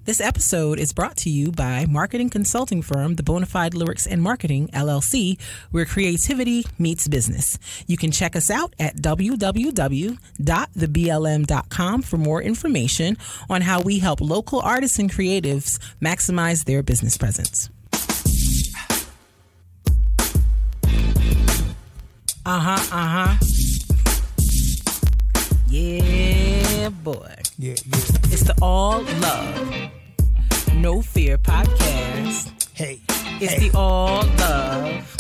This episode is brought to you by marketing consulting firm The Bonafide Lyrics and Marketing, LLC, where creativity meets business. You can check us out at www.theblm.com for more information on how we help local artists and creatives maximize their business presence. Yeah, boy. Yeah. It's the All Love, No Fear podcast. Hey. It's the All Love,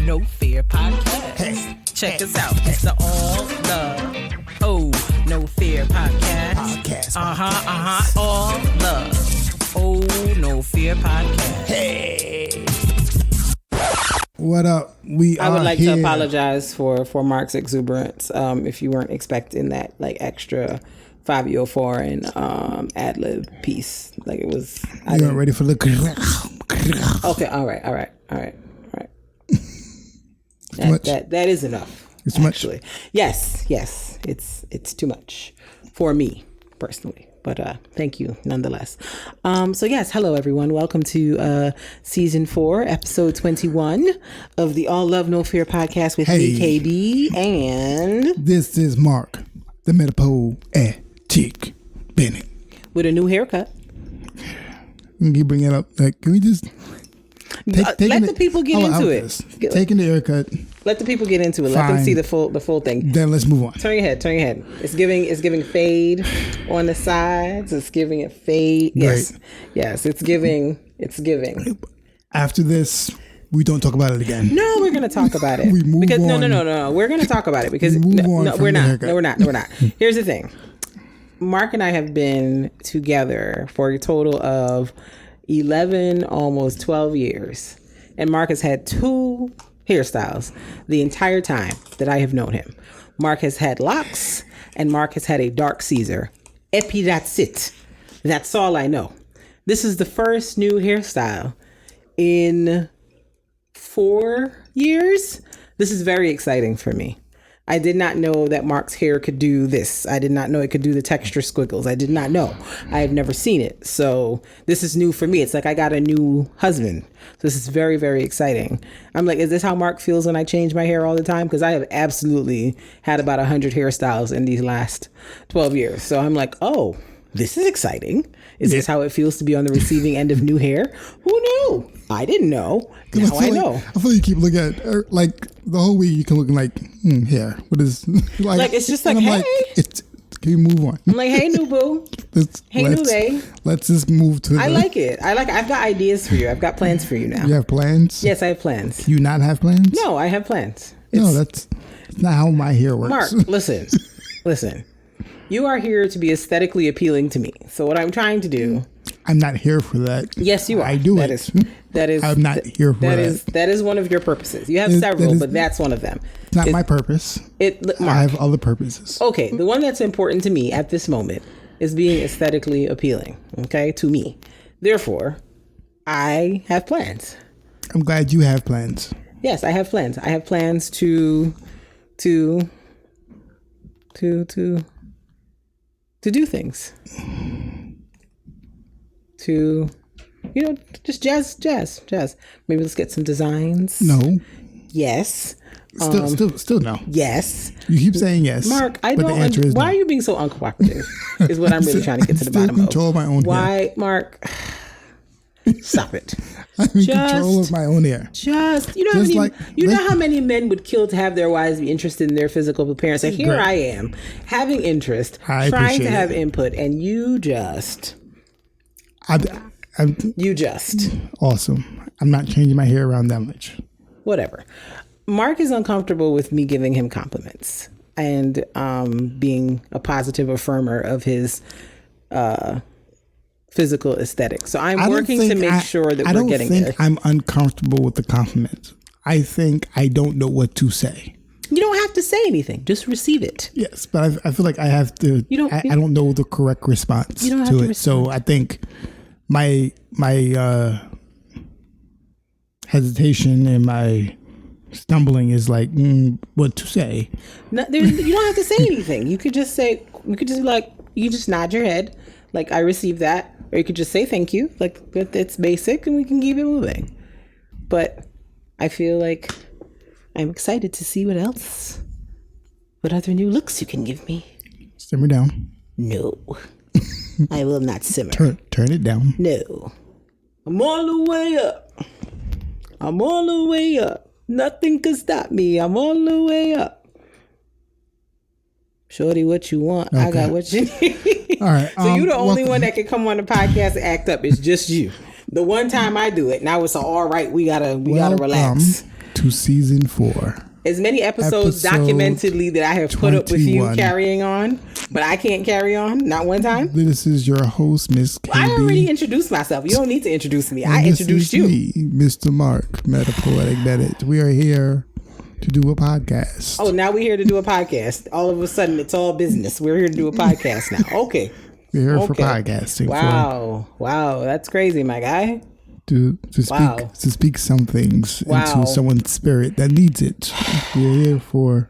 No Fear podcast. Hey. Check us out. It's the All Love, Oh, No Fear podcast. All Love, Oh, No Fear podcast. Hey. What up? I would like to apologize for Mark's exuberance. If you weren't expecting that, like, extra 504 and ad lib piece, like it was. You weren't ready for the. Okay, all right. That is enough. It's actually. much. Yes, it's too much for me personally. But thank you nonetheless. So yes, hello everyone. Welcome to season 4, episode 21 of the All Love No Fear podcast with me, KB, and this is Mark, the Metapoetic Bennett, with a new haircut. Can you bring it up? Like, can we just let the people get into it? Taking the haircut. Let the people get into it. Let them see the full thing. Then let's move on. Turn your head. It's giving fade on the sides. It's giving it fade. Yes. Right. Yes, it's giving. After this, we don't talk about it again. No, we're going to talk about it. We move because, on. No. We're going to talk about it because we're not. No, we're not. Here's the thing. Mark and I have been together for a total of 11, almost 12 years. And Mark has had 2 hairstyles the entire time that I have known him. Mark has had locks and Mark has had a dark Caesar. Epi, that's it. That's all I know. This is the first new hairstyle in 4 years. This is very exciting for me. I did not know that Mark's hair could do this. I did not know it could do the texture squiggles. I did not know. I have never seen it. So this is new for me. It's like I got a new husband. So this is very, very exciting. I'm like, is this how Mark feels when I change my hair all the time? Because I have absolutely had about 100 hairstyles in these last 12 years. So I'm like, oh, this is exciting. Is this how it feels to be on the receiving end of new hair? Who knew? I didn't know. Now I know. I feel like you keep looking at like the whole week. You can look like hair. What is like? It's just like, hey. Can you move on? I'm like, hey, new boo. Hey, new bae. Let's just move to. I like it. I've got ideas for you. I've got plans for you now. You have plans? Yes, I have plans. Do you not have plans? No, I have plans. No, that's not how my hair works. Mark, listen. You are here to be aesthetically appealing to me. So what I'm trying to do. I'm not here for that. Yes, you are. I do that it. That is. I'm not here for that. That is one of your purposes. You have several, but that's one of them. Not my purpose. Mark, I have other purposes. Okay, the one that's important to me at this moment is being aesthetically appealing. Okay, to me. Therefore, I have plans. I'm glad you have plans. Yes, I have plans. I have plans to do things. To, just jazz. Maybe let's get some designs. No. Yes. Still no. Yes. You keep saying yes. Mark, I but don't. The answer is why no. are you being so uncooperative? Is what I'm really trying to get to the bottom control of. My own why, hair. Mark? Stop it. I'm in control of my own hair. Know how many men would kill to have their wives be interested in their physical appearance. And here I am, having interest, trying to have input, and you just. Awesome. I'm not changing my hair around that much. Whatever. Mark is uncomfortable with me giving him compliments and being a positive affirmer of his physical aesthetic. So I'm working to make sure that we're getting there. I don't think I'm uncomfortable with the compliments. I think I don't know what to say. You don't have to say anything. Just receive it. Yes, but I feel like I have to. I don't know the correct response to it. So I think my hesitation and my stumbling is like what to say. No, you don't have to say anything. You could just say. You could just be like. You just nod your head, Like, I received that. Or you could just say thank you. Like, it's basic and we can keep it moving. But I feel like I'm excited to see what other new looks you can give me. Simmer down. No. I will not simmer. Turn it down. No. I'm all the way up. I'm all the way up. Nothing can stop me. I'm all the way up. Shorty, what you want? Okay. I got what you need. All right. So you're the only one that can come on the podcast and act up. It's just you. The one time I do it, now it's all right. We gotta relax. To season 4. As many episodes documentedly that I have put up with you carrying on, but I can't carry on. Not one time. This is your host, Miss KB. I already introduced myself. You don't need to introduce me. I introduced you. Me, Mr. Mark, Metapoetic Bennett. We are here to do a podcast. Oh, now we're here to do a podcast. All of a sudden, it's all business. We're here to do a podcast now. Okay. We're here for podcasting. Wow. That's crazy, my guy. To speak some things into someone's spirit that needs it. We're here for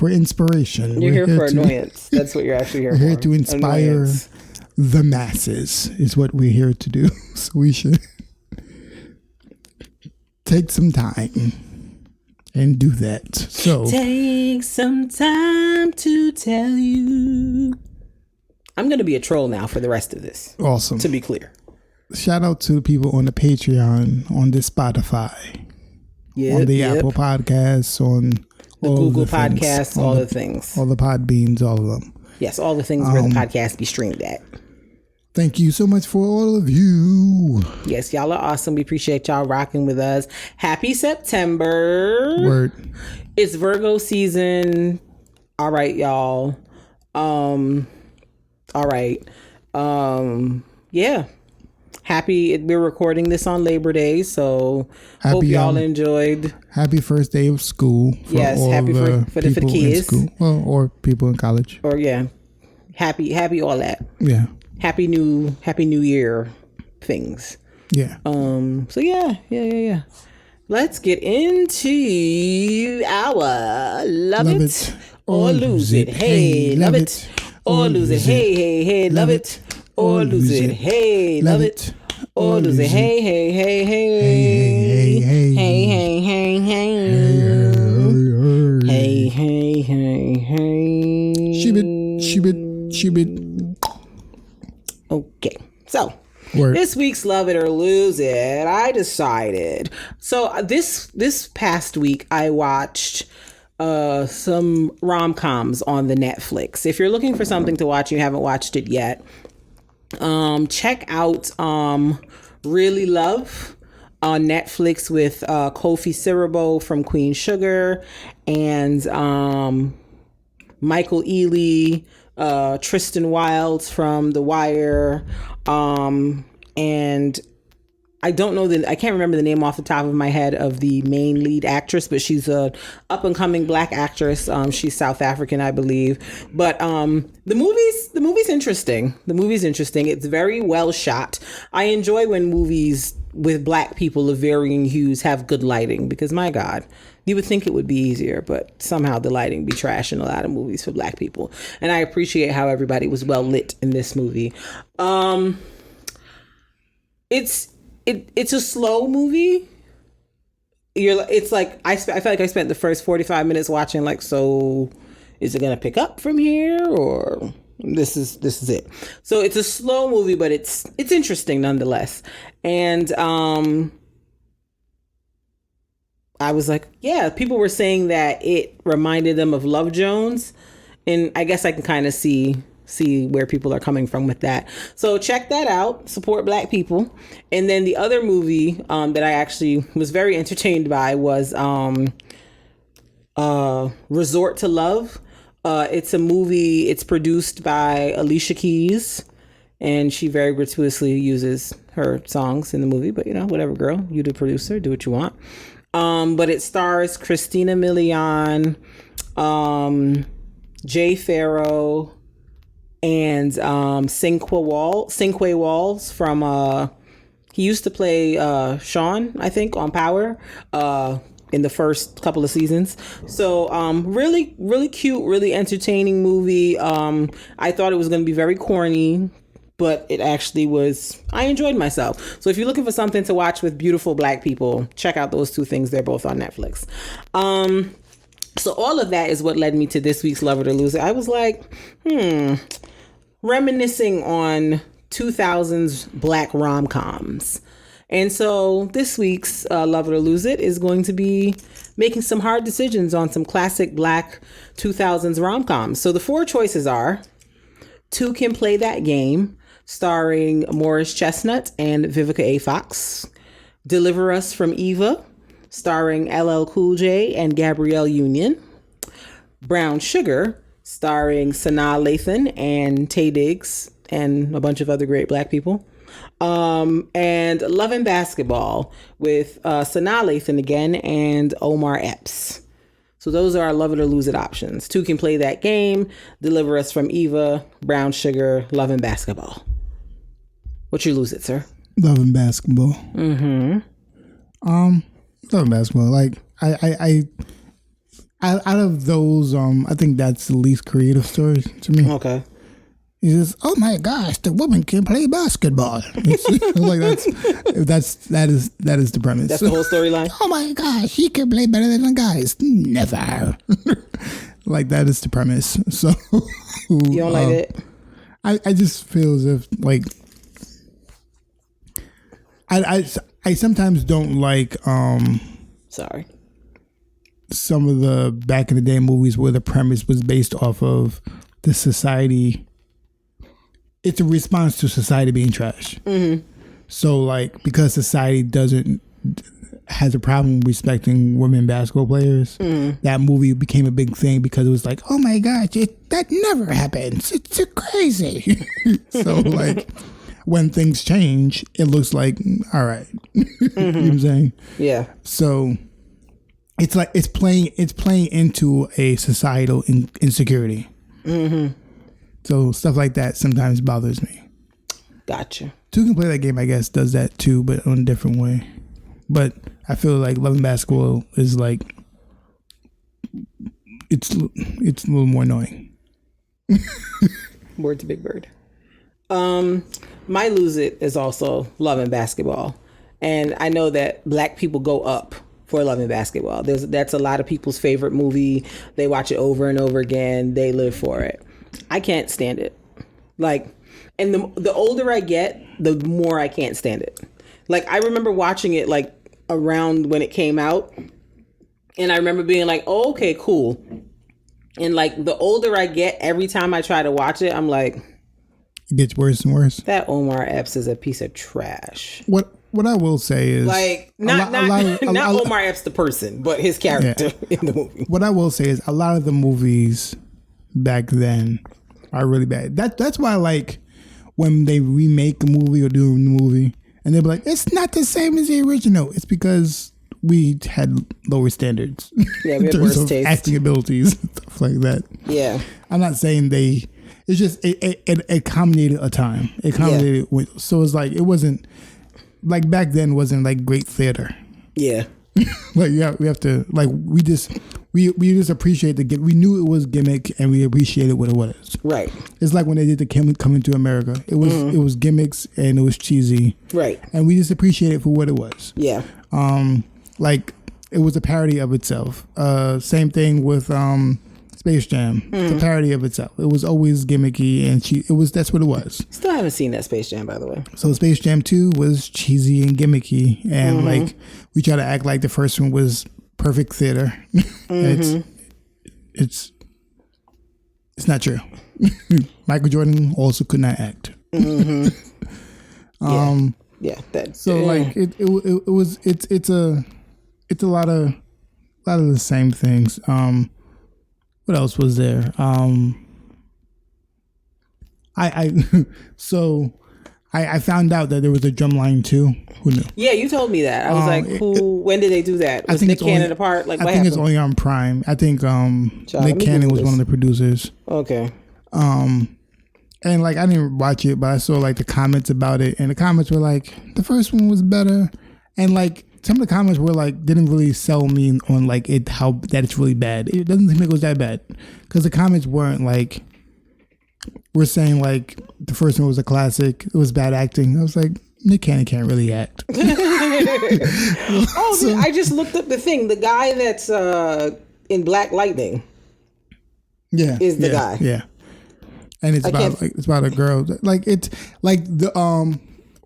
inspiration. You're here for annoyance. That's what you're actually here for. We're here to inspire the masses is what we're here to do. So we should take some time and do that. So take some time to tell you. I'm going to be a troll now for the rest of this. Awesome. To be clear. Shout out to the people on the Patreon, on the Spotify, on the Apple Podcasts, on the Google Podcasts, all the things. All the Podbeans, all of them. Yes, all the things where the podcast be streamed at. Thank you so much for all of you. Yes, y'all are awesome. We appreciate y'all rocking with us. Happy September. Word. It's Virgo season. All right, y'all. All right. Yeah. We're recording this on Labor Day, so hope y'all enjoyed. Happy first day of school. Yes, happy for the kids. Well, or people in college. Or happy all that. Yeah. Happy New Year things. Yeah. So yeah. Let's get into our love it or lose it. Hey, love it or lose it. Hey, love it. Or lose it, hey, love it. Or lose it, hey, hey, hey, hey, hey, hey, hey, hey, hey, hey, hey, hey. Shibit. Okay, so this week's Love It or Lose It, I decided. So this past week, I watched some rom-coms on the Netflix. If you're looking for something to watch, you haven't watched it yet. Check out Really Love on Netflix with Kofi Siriboe from Queen Sugar and Michael Ealy, Tristan Wilds from The Wire, and I can't remember the name off the top of my head of the main lead actress, but she's a up and coming Black actress. She's South African, I believe. But the movie's interesting. It's very well shot. I enjoy when movies with Black people of varying hues have good lighting, because my God, you would think it would be easier, but somehow the lighting be trash in a lot of movies for Black people. And I appreciate how everybody was well lit in this movie. It's a slow movie. It's like I feel like I spent the first 45 minutes watching, like, so is it gonna pick up from here, or this is it? So it's a slow movie, but it's interesting nonetheless. And I was like, yeah, people were saying that it reminded them of Love Jones, and I guess I can kind of see where people are coming from with that. So check that out. Support Black people. And then the other movie that I actually was very entertained by was Resort to Love. It's a movie. It's produced by Alicia Keys, and she very gratuitously uses her songs in the movie. But whatever, girl. You the producer. Do what you want. But it stars Christina Milian, Jay Farrow, and Cinque Walls from he used to play Sean, I think, on Power in the first couple of seasons. So really, really cute, really entertaining movie. I thought it was going to be very corny, but it actually was, I enjoyed myself. So if you're looking for something to watch with beautiful black people, check out those two things. They're both on Netflix. So all of that is what led me to this week's Love It or Lose It. I was like, reminiscing on 2000s black rom-coms. And so this week's Love It or Lose It is going to be making some hard decisions on some classic black 2000s rom-coms. So the 4 choices are Two Can Play That Game, starring Morris Chestnut and Vivica A. Fox. Deliver Us from Eva, starring LL Cool J and Gabrielle Union. Brown Sugar, starring Sanaa Lathan and Taye Diggs and a bunch of other great black people. And Love and Basketball with Sanaa Lathan again and Omar Epps. So those are our Love It or Lose It options. Two Can Play That Game, Deliver Us from Eva, Brown Sugar, Love and Basketball. What's your lose it, sir? Love and Basketball. Love and Basketball. Like I out of those, I think that's the least creative story to me. Okay. He says, "Oh my gosh, the woman can play basketball." Like that is the premise. That's the whole storyline. Oh my gosh, she can play better than the guys. Never. Like that is the premise. So you don't like it? I just feel as if like I sometimes don't like sorry. Some of the back in the day movies where the premise was based off of the society. It's a response to society being trash. Mm-hmm. So, like, because society has a problem respecting women basketball players, that movie became a big thing because it was like, oh my gosh, that never happens. It's crazy. So, like, when things change, it looks like, all right. You know what I'm saying? Yeah. So, it's like it's playing into a societal insecurity. Mm-hmm. So stuff like that sometimes bothers me. Gotcha. Two Can Play That Game, I guess, does that too, but in a different way. But I feel like Love and Basketball is like it's a little more annoying. Word to Big Bird. My lose it is also Love and Basketball, and I know that black people go up for Love and Basketball. That's a lot of people's favorite movie. They watch it over and over again. They live for it. I can't stand it. Like, and the older I get, the more I can't stand it. Like, I remember watching it like around when it came out, and I remember being like, oh, okay, cool. And like the older I get, every time I try to watch it, I'm like, it gets worse and worse. That Omar Epps is a piece of trash. What I will say is, like, not Omar Epps the person, but his character in the movie. What I will say is a lot of the movies back then are really bad. That's why I like when they remake a movie or do a movie and they'll be like, it's not the same as the original. It's because we had lower standards. Yeah, we had worse taste. Acting abilities, stuff like that. Yeah. I'm not saying it's just it accommodated a time. It accommodated so it's like it wasn't like back then wasn't like great theater. Yeah. Like we have to like we just appreciate we knew it was gimmick and we appreciated what it was. Right. It's like when they did the Coming to America. It was gimmicks and it was cheesy. Right. And we just appreciate it for what it was. Yeah. Like it was a parody of itself. Same thing with Space Jam. It's a parody of itself. It was always gimmicky and that's what it was. Still haven't seen that Space Jam, by the way. So Space Jam 2 was cheesy and gimmicky, and like we try to act like the first one was perfect theater. It's not true. Michael Jordan also could not act. Yeah. Like it's a lot of the same things. What else was there? I found out that there was a Drumline too. Who knew? Yeah, you told me that. I was like, when did they do that? Was Nick Cannon apart? Like, I think it's only on Prime. I think Nick Cannon was one of the producers. Okay. And like I didn't watch it, but I saw like the comments about it, and the comments were like, the first one was better, and like some of the comments were like didn't really sell me on like that it's really bad. It doesn't seem like it was that bad because the comments weren't like were saying like the first one was a classic, it was bad acting. I was like, Nick Cannon can't really act. I just looked up the thing. The guy that's in Black Lightning. Yeah, is the guy. Yeah, and it's about a girl. Like it's like the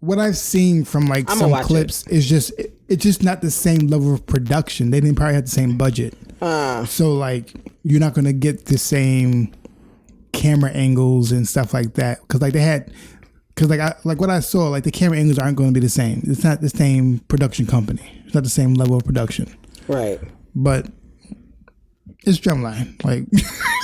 what I've seen from like some clips is just it's just not the same level of production. They didn't probably have the same budget. So like you're not gonna get the same camera angles and stuff like that because like they had like what I saw, like the camera angles aren't going to be the same. It's not the same production company. It's not the same level of production. Right. But it's Drumline. Like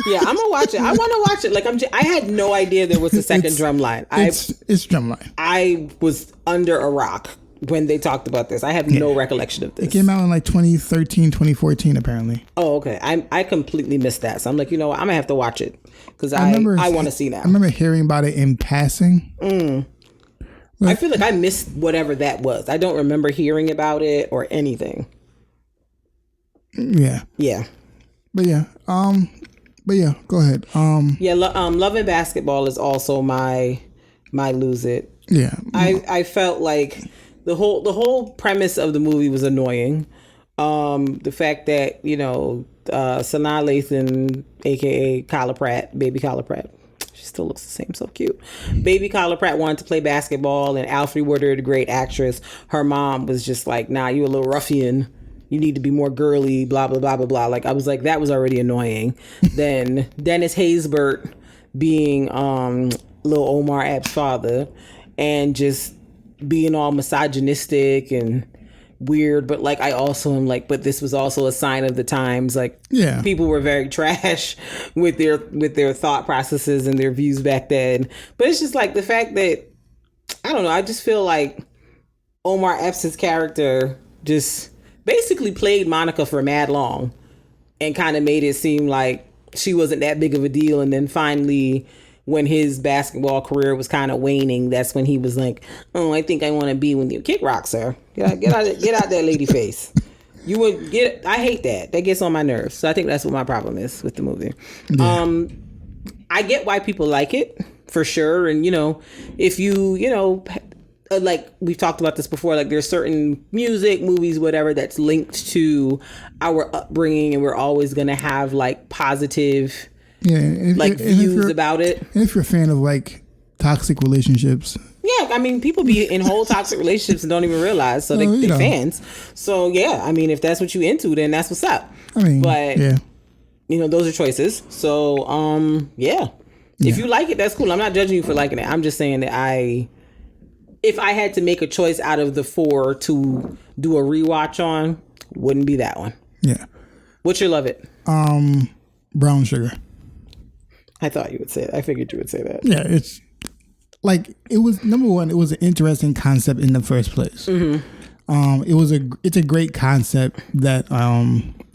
yeah, I'm gonna watch it. I want to watch it. Like I had no idea there was a second Drumline. It's Drumline. I was under a rock when they talked about this. I have no recollection of this. It came out in like 2013, 2014 apparently. Oh, okay. I completely missed that. So I'm like, you know what? I'm gonna have to watch it because I want to see now. I remember hearing about it in passing. I feel like I missed whatever that was. I don't remember hearing about it or anything. Yeah. Yeah. But yeah, go ahead. Love and Basketball is also my lose it. Yeah. I felt like the whole premise of the movie was annoying. The fact that, you know, Sanaa Lathan, aka Kyla Pratt, baby Kyla Pratt, she still looks the same, so cute. Baby Kyla Pratt wanted to play basketball, and Alfre Woodard, a great actress, her mom was just like, nah, you a little ruffian. You need to be more girly, blah, blah, blah, blah, blah. Like, I was like, that was already annoying. Then Dennis Haysbert being Lil Omar Epps' father and just being all misogynistic and weird. But, like, I also am like, but this was also a sign of the times. Like, people were very trash with their thought processes and their views back then. But it's just, like, the fact that, I don't know, I just feel like Omar Epps' character just basically played Monica for mad long and kind of made it seem like she wasn't that big of a deal. And then finally, when his basketball career was kind of waning, that's when he was like, oh, I think I want to be with you. Kick rocks, sir. Get out that lady face. You would get. I hate that. That gets on my nerves. So I think that's what my problem is with the movie. Yeah. I get why people like it for sure. And, you know, if you like we've talked about this before, like there's certain music, movies, whatever that's linked to our upbringing, and we're always going to have like positive views about it. And if you're a fan of like toxic relationships. Yeah, I mean, people be in whole toxic relationships and don't even realize, so they're fans. So yeah, I mean, if that's what you into, then that's what's up. I mean, but you know, those are choices. So if you like it, that's cool. I'm not judging you for liking it. I'm just saying that if I had to make a choice out of the 4 to do a rewatch on, wouldn't be that one. Yeah. What's your love it? Brown Sugar. I thought you would say it. I figured you would say that. Yeah, it's like, it was, number one, it was an interesting concept in the first place. Mm-hmm. It's a great concept that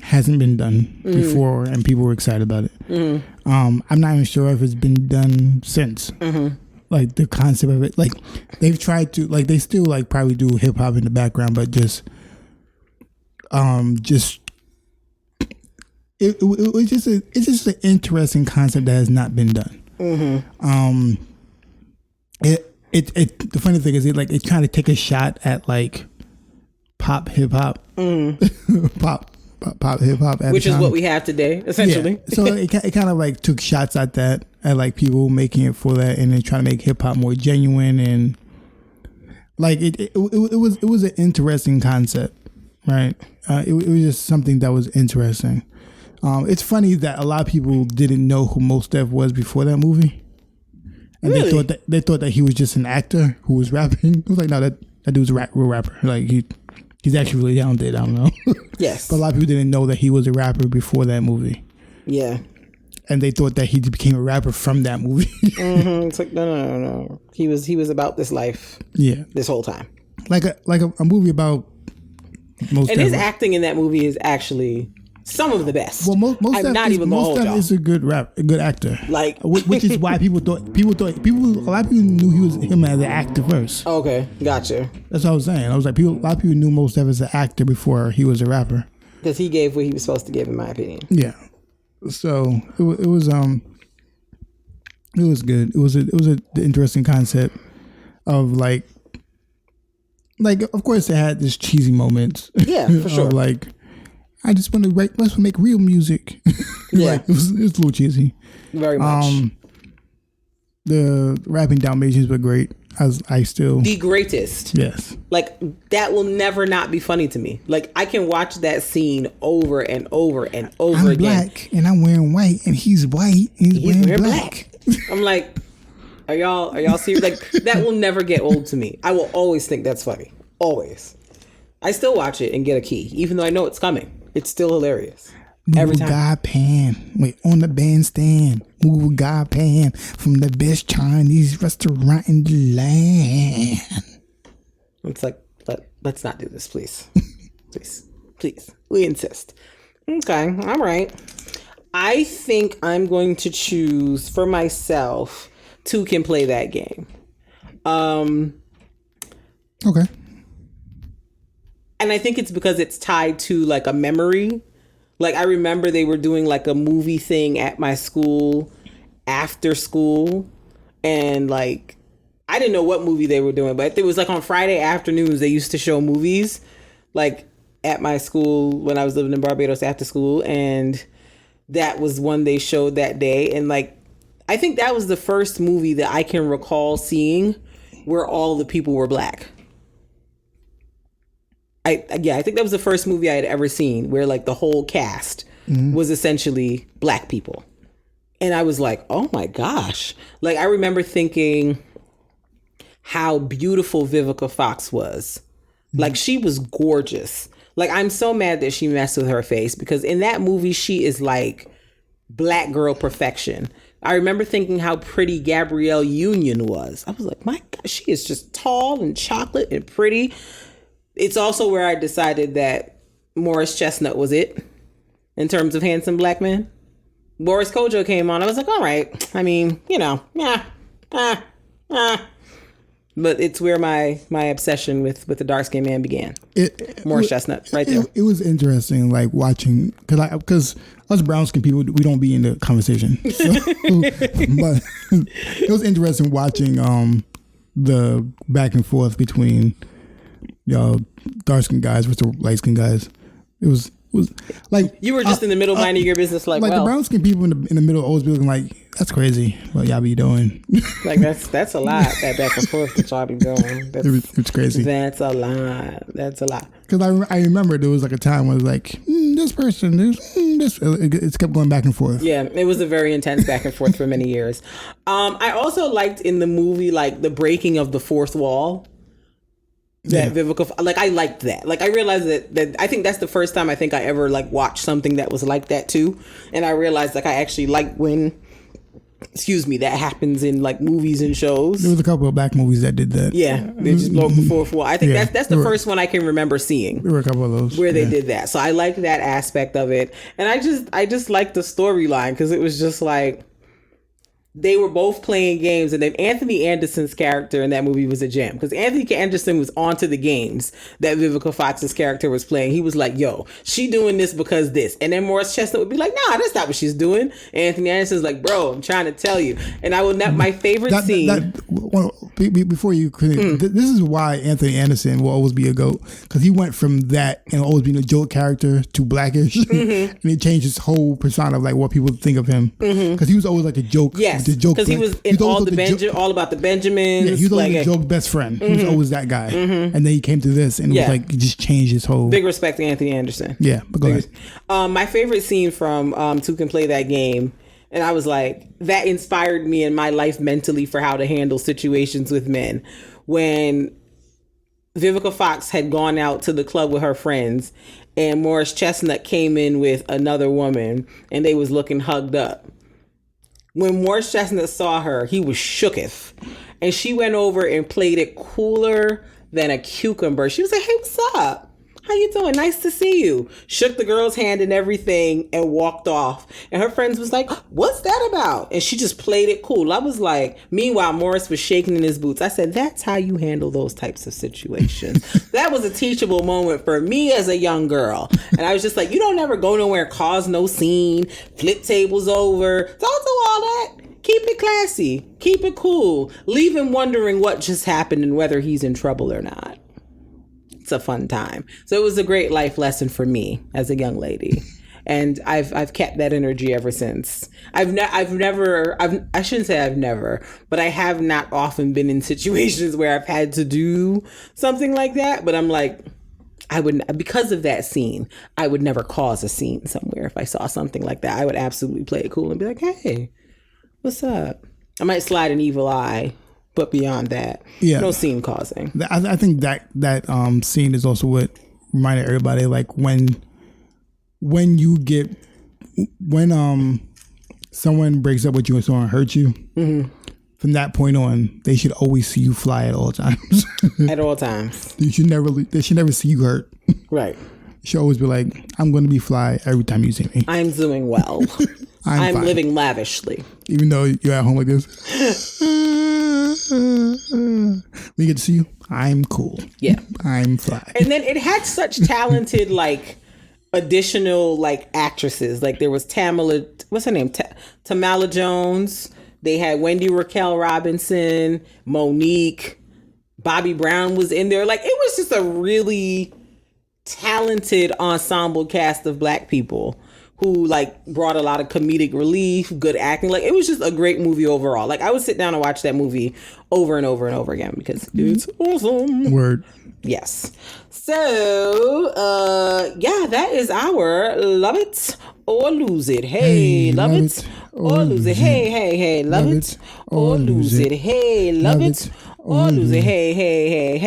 hasn't been done before, and people were excited about it. Mm-hmm. I'm not even sure if it's been done since. Mm-hmm. Like the concept of it, like they've tried to, like they still like probably do hip hop in the background, but it's just an interesting concept that has not been done. Mm-hmm. The funny thing is it trying to take a shot at like pop hip hop, pop hip hop, which is what we have today, essentially. Yeah. So it kind of like took shots at that, at like people making it for that, and then trying to make hip hop more genuine, and like it was an interesting concept, right? It was just something that was interesting. It's funny that a lot of people didn't know who Mos Def was before that movie, and really? they thought that he was just an actor who was rapping. It was like, no, that dude's a real rapper. Like he's actually really talented. I don't know. Yes. But a lot of people didn't know that he was a rapper before that movie. Yeah. And they thought that he became a rapper from that movie. Mm-hmm. It's like, no. He was about this life. Yeah. This whole time. Like a movie about Mos Def. And his acting in that movie is actually some of the best. Well, Mos Def is a good actor. Like, which is why a lot of people knew him as an actor first. Okay, gotcha. That's what I was saying. I was like, a lot of people knew Mos Def as an actor before he was a rapper. Because he gave what he was supposed to give, in my opinion. Yeah. So it was It was good. It was an interesting concept of like of course it had this cheesy moments. Yeah, for sure. Like, I just want to let's make real music. Yeah, like, it was a little cheesy. Very much. The rapping Dalmatians were great. I still the greatest. Yes. Like, that will never not be funny to me. Like, I can watch that scene over and over and over I'm again. Black and I'm wearing white and he's white and he's wearing black. I'm like, are y'all serious? Like, that will never get old to me. I will always think that's funny. Always. I still watch it and get a key, even though I know it's coming. It's still hilarious. Every time. God Pan. Wait, on the bandstand. Move God Pan from the best Chinese restaurant in the land. It's like, let's not do this, please. Please. We insist. Okay. All right. I think I'm going to choose for myself Two Can Play That Game. Okay. And I think it's because it's tied to like a memory. Like, I remember they were doing like a movie thing at my school after school. And like, I didn't know what movie they were doing, but it was like on Friday afternoons, they used to show movies like at my school when I was living in Barbados after school. And that was one they showed that day. And like, I think that was the first movie that I can recall seeing where all the people were Black. I think that was the first movie I had ever seen where like the whole cast was essentially Black people. And I was like, oh my gosh. Like, I remember thinking how beautiful Vivica Fox was. Like, she was gorgeous. Like, I'm so mad that she messed with her face, because in that movie, she is like Black girl perfection. I remember thinking how pretty Gabrielle Union was. I was like, my God, she is just tall and chocolate and pretty. It's also where I decided that Morris Chestnut was it in terms of handsome Black men. Boris Kodjoe came on. I was like, all right. I mean, you know, But it's where my obsession with the dark skinned man began. Morris Chestnut, right there. It was interesting, like watching, because us brown skinned people, we don't be in the conversation. So, but it was interesting watching the back and forth between dark skinned guys versus light skinned guys. It was like, you were just in the middle minding your business, like the brown skinned people in the middle always be looking like, that's crazy. What y'all be doing? Like, that's a lot. That back and forth that y'all be doing. It's crazy. That's a lot. Because I remember there was like a time where it was like, this person, this. It kept going back and forth. Yeah, it was a very intense back and forth for many years. I also liked in the movie like the breaking of the fourth wall. That Vivica, like, I liked that. Like, I realized that I think that's the first time I think I ever like watched something that was like that too. And I realized like I actually like when, that happens in like movies and shows. There was a couple of Black movies that did that. Yeah, they just blow up the fourth wall. I think that's the first one I can remember seeing. There were a couple of those where they did that. So I liked that aspect of it. And I just liked the storyline, because it was just like, they were both playing games, and then Anthony Anderson's character in that movie was a gem, because Anthony Anderson was onto the games that Vivica Fox's character was playing. He was like, yo, she doing this because this. And then Morris Chestnut would be like, nah, that's not what she's doing. And Anthony Anderson's like, bro, I'm trying to tell you. And I will not, my favorite scene. Before you couldn't, this is why Anthony Anderson will always be a GOAT, because he went from that and always being a joke character to Blackish, and it changed his whole persona of like what people think of him, because he was always like a joke. Yes. Because he was in all about the Benjamins. Yeah, he was always like a joke best friend. He was always that guy. And then he came to this, and it was like, it just changed his whole. Big respect to Anthony Anderson. Yeah, but go ahead. My favorite scene from Two Can Play That Game, and I was like, that inspired me in my life mentally for how to handle situations with men. When Vivica Fox had gone out to the club with her friends, and Morris Chestnut came in with another woman, and they was looking hugged up. When Morris Chestnut saw her, he was shooketh. And she went over and played it cooler than a cucumber. She was like, hey, what's up? How you doing? Nice to see you. Shook the girl's hand and everything and walked off. And her friends was like, what's that about? And she just played it cool. I was like, meanwhile, Morris was shaking in his boots. I said, that's how you handle those types of situations. That was a teachable moment for me as a young girl. And I was just like, you don't ever go nowhere, cause no scene, flip tables over. Don't do all that. Keep it classy. Keep it cool. Leave him wondering what just happened and whether he's in trouble or not. It's a fun time. So it was a great life lesson for me as a young lady. And I've kept that energy ever since. I shouldn't say I've never, but I have not often been in situations where I've had to do something like that. But I'm like, I wouldn't, because of that scene, I would never cause a scene somewhere. If I saw something like that, I would absolutely play it cool and be like, hey, what's up? I might slide an evil eye, but beyond that, no scene causing. I think that scene is also what reminded everybody, like when someone breaks up with you and someone hurts you, from that point on, they should always see you fly at all times. At all times. They should never see you hurt. Right. You should always be like, I'm going to be fly every time you see me. I'm doing well. I'm living lavishly. Even though you're at home like this. We get to see you. I'm cool. Yeah. I'm fly. And then it had such talented, like, additional, like, actresses. Like, there was what's her name? Tamala Jones. They had Wendy Raquel Robinson, Monique, Bobby Brown was in there. Like, it was just a really talented ensemble cast of Black people who, like, brought a lot of comedic relief, good acting. Like, it was just a great movie overall. Like, I would sit down and watch that movie over and over and over again because it's awesome. Word. Yes. So, that is our Love It or Lose It. Hey, love it or lose it. Hey, love it or lose it. Hey, love it or lose it. Hey, hey,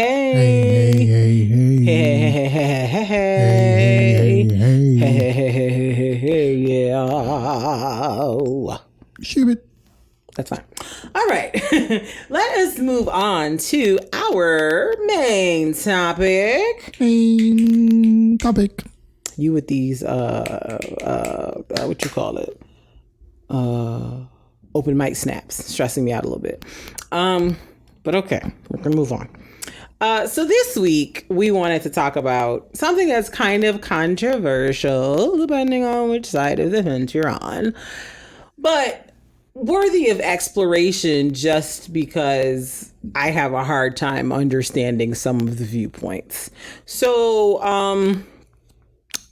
yeah. Shoot it. That's fine. All right. Let us move on to our main topic. You with these, what you call it? Open mic snaps, stressing me out a little bit. But okay, we're going to move on. So this week, we wanted to talk about something that's kind of controversial, depending on which side of the fence you're on. But worthy of exploration just because I have a hard time understanding some of the viewpoints. So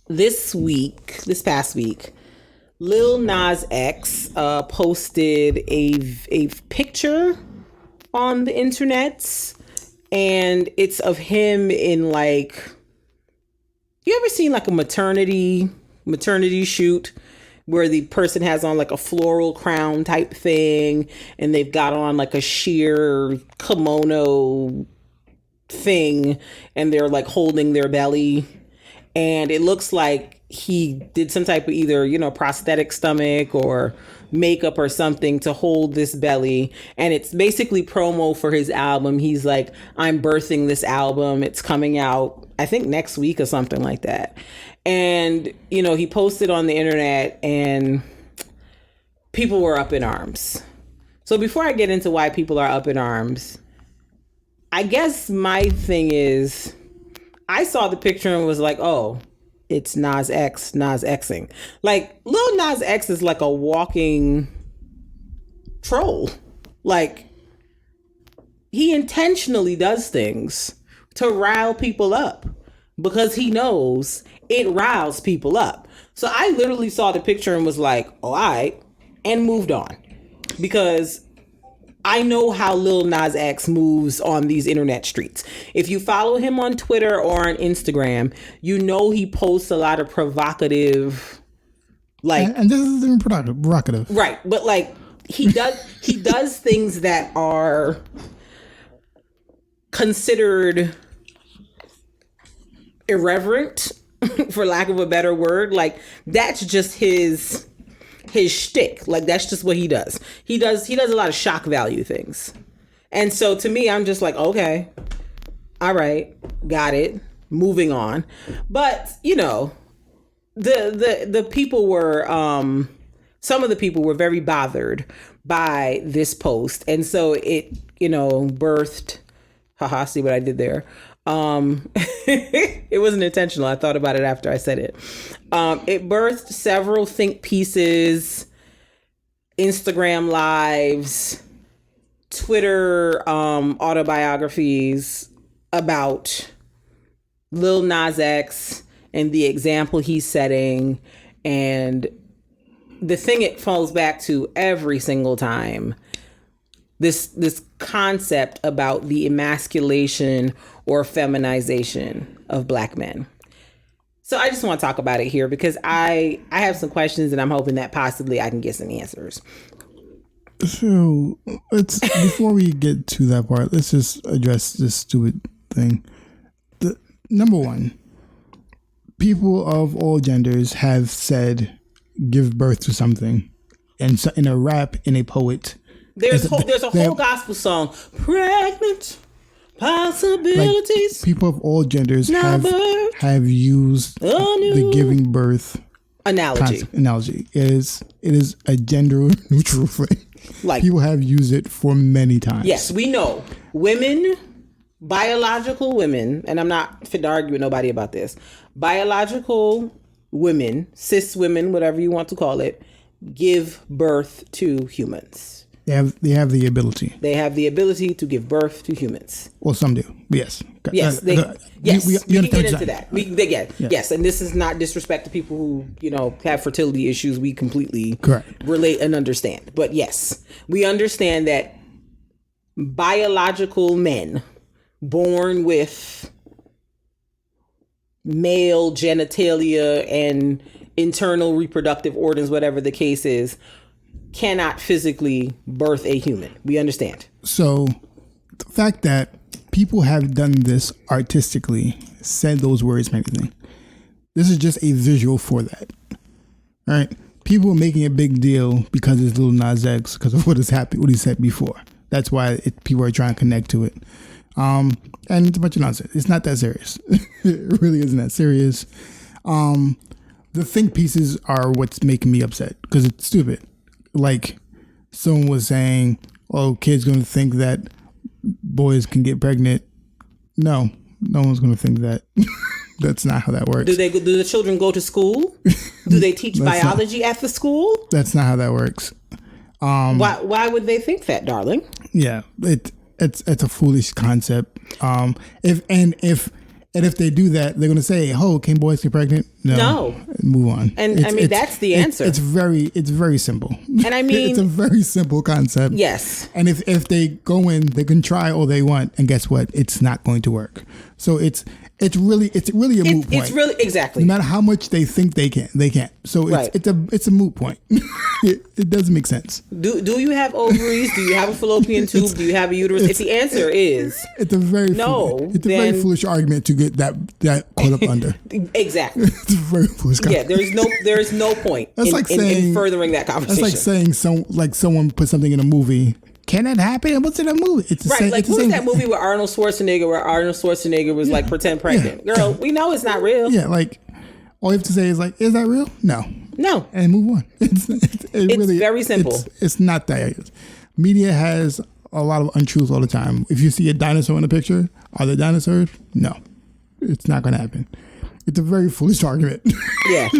this past week, Lil Nas X posted a picture on the internet, and it's of him in, like, you ever seen like a maternity shoot where the person has on like a floral crown type thing and they've got on like a sheer kimono thing and they're like holding their belly, and it looks like he did some type of either, prosthetic stomach or makeup or something to hold this belly, and it's basically promo for his album. He's like, I'm birthing this album, it's coming out I think next week or something like that. And he posted on the internet and people were up in arms. So before I get into why people are up in arms, I guess my thing is, I saw the picture and was like, oh, it's Nas Xing. Like, Lil Nas X is like a walking troll. Like, he intentionally does things to rile people up because he knows it riles people up. So I literally saw the picture and was like, oh, all right, and moved on. Because I know how Lil Nas X moves on these internet streets. If you follow him on Twitter or on Instagram, he posts a lot of provocative, like, and this is even provocative, right? But like he does things that are considered irreverent, for lack of a better word. Like, that's just his shtick. Like, that's just what he does. He does a lot of shock value things. And so to me, I'm just like, okay, all right, got it, moving on. But, the people were, some of the people were very bothered by this post. And so it, birthed, see what I did there. It wasn't intentional. I thought about it after I said it. It birthed several think pieces Instagram lives, Twitter autobiographies about Lil Nas X and the example he's setting. And the thing it falls back to every single time, this concept about the emasculation or feminization of Black men. So I just want to talk about it here because I have some questions and I'm hoping that possibly I can get some answers. So let's before we get to that part, let's just address this stupid thing. Number one, people of all genders have said give birth to something. And so in a rap, in a poet. There's a whole gospel song, Pregnant Possibilities. Like, people of all genders have used the giving birth analogy. It is a gender neutral thing. Like, people have used it for many times. Yes, we know. Women, biological women, and I'm not fit to argue with nobody about this. Biological women, cis women, whatever you want to call it, give birth to humans. They have the ability. They have the ability to give birth to humans. Well, some do. Yes. Yes. We can get into that. Yes. And this is not disrespect to people who, have fertility issues. We completely relate and understand. But yes, we understand that biological men born with male genitalia and internal reproductive organs, whatever the case is, cannot physically birth a human. We understand. So the fact that people have done this artistically, said those words, and everything, this is just a visual for that. All right. People are making a big deal because it's Lil Nas X, because of what he said before. That's why people are trying to connect to it. And it's a bunch of nonsense. It's not that serious. It really isn't that serious. The think pieces are what's making me upset because it's stupid. Like someone was saying, oh, kids going to think that boys can get pregnant. No one's going to think that. That's not how that works. Do the children go to school? Do they teach biology at the school? That's not how that works. Why would they think that, darling? Yeah, it's a foolish concept. If they do that, they're going to say, "Oh, can boys get pregnant?" No. Move on. And that's the answer. It's very simple. And I mean, it's a very simple concept. Yes. And if they go in, they can try all they want, and guess what? It's not going to work. So it's really a moot point. It's really exactly. No matter how much they think they can't. So it's a moot point. It doesn't make sense. Do you have ovaries? Do you have a fallopian tube? Do you have a uterus? If the answer is it's a very very foolish argument to get that caught up under. Exactly. It's a very foolish argument. Yeah, there's no point in furthering that conversation. That's like saying someone put something in a movie. Can that happen? What's in a movie? It's the same. Like, what was that movie with Arnold Schwarzenegger was like pretend pregnant? Yeah. Girl, we know it's not real. Yeah, like all you have to say is like, is that real? No. And move on. It's really very simple. It's not that. Media has a lot of untruths all the time. If you see a dinosaur in a picture, are they dinosaurs? No. It's not going to happen. It's a very foolish argument. Yeah.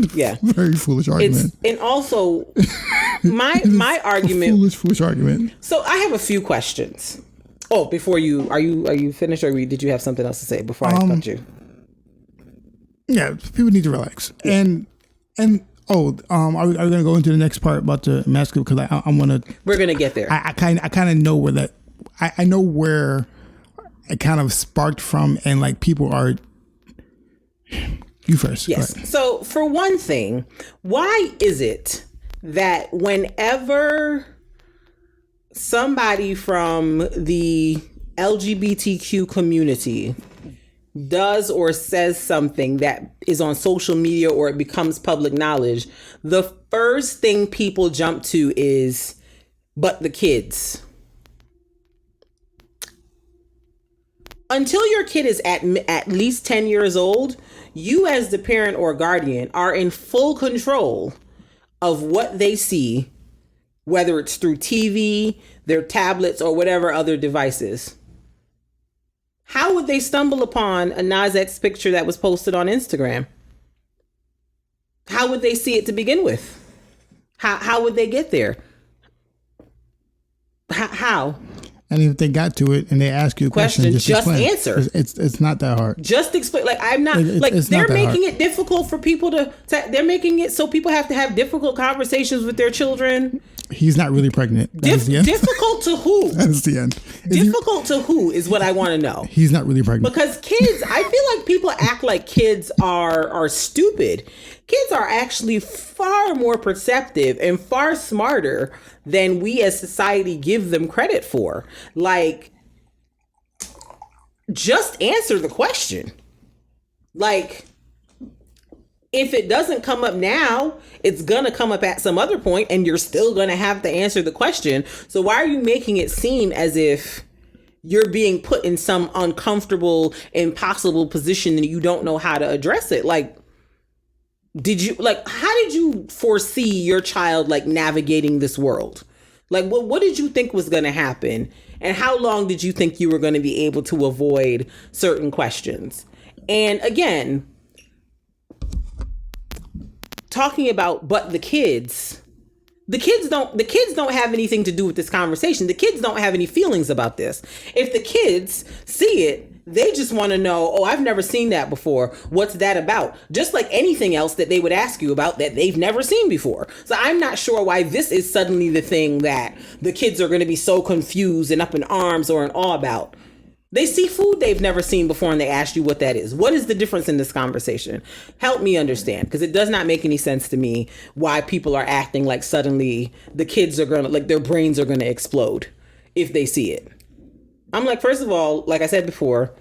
Very foolish argument. And also, my argument. Foolish argument. So I have a few questions. Oh, before you, are you finished, or did you have something else to say before I cut you? Yeah, people need to relax. Yeah. Are we going to go into the next part about the masculine? Because I'm going to. We're going to get there. I kind of know where that. I know where it kind of sparked from, and like people are. You first. Yes. So for one thing, why is it that whenever somebody from the LGBTQ community does or says something that is on social media or it becomes public knowledge, the first thing people jump to is, but the kids. Until your kid is at least 10 years old, you as the parent or guardian are in full control of what they see, whether it's through TV, their tablets, or whatever other devices. How would they stumble upon a Nas X picture that was posted on Instagram? How would they see it to begin with? How would they get there? How? And if they got to it and they ask you a question, just answer. It's not that hard. Just explain. Like, I'm not they're making it difficult for people they're making it so people have to have difficult conversations with their children. He's not really pregnant. Difficult to who? That's the end. Difficult to who is what I want to know. He's not really pregnant. Because kids, I feel like people act like kids are stupid. Kids are actually far more perceptive and far smarter than we as society give them credit for. Like, just answer the question. Like, if it doesn't come up now, it's going to come up at some other point and you're still going to have to answer the question. So why are you making it seem as if you're being put in some uncomfortable, impossible position and you don't know how to address it? Like, how did you foresee your child like navigating this world? Like, what did you think was going to happen? And how long did you think you were going to be able to avoid certain questions? And again, talking about, but the kids don't have anything to do with this conversation. The kids don't have any feelings about this. If the kids see it, they just want to know, oh, I've never seen that before. What's that about? Just like anything else that they would ask you about that they've never seen before. So I'm not sure why this is suddenly the thing that the kids are going to be so confused and up in arms or in awe about. They see food they've never seen before and they ask you what that is. What is the difference in this conversation? Help me understand, because it does not make any sense to me why people are acting like suddenly the kids are going to, like, their brains are going to explode if they see it. I'm like, first of all, like I said before,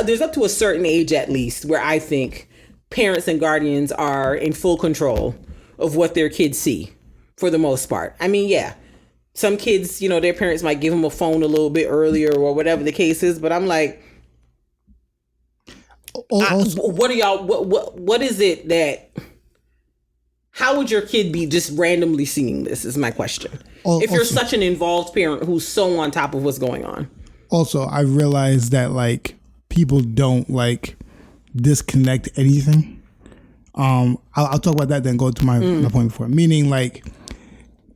there's up to a certain age at least where I think parents and guardians are in full control of what their kids see for the most part. I mean, yeah, some kids, you know, their parents might give them a phone a little bit earlier or whatever the case is, but I'm like, what are y'all, what is it that, how would your kid be just randomly seeing this is my question. If you're such an involved parent who's so on top of what's going on. Also, I realized that like people don't like disconnect anything. I'll talk about that then go to my point before. Meaning like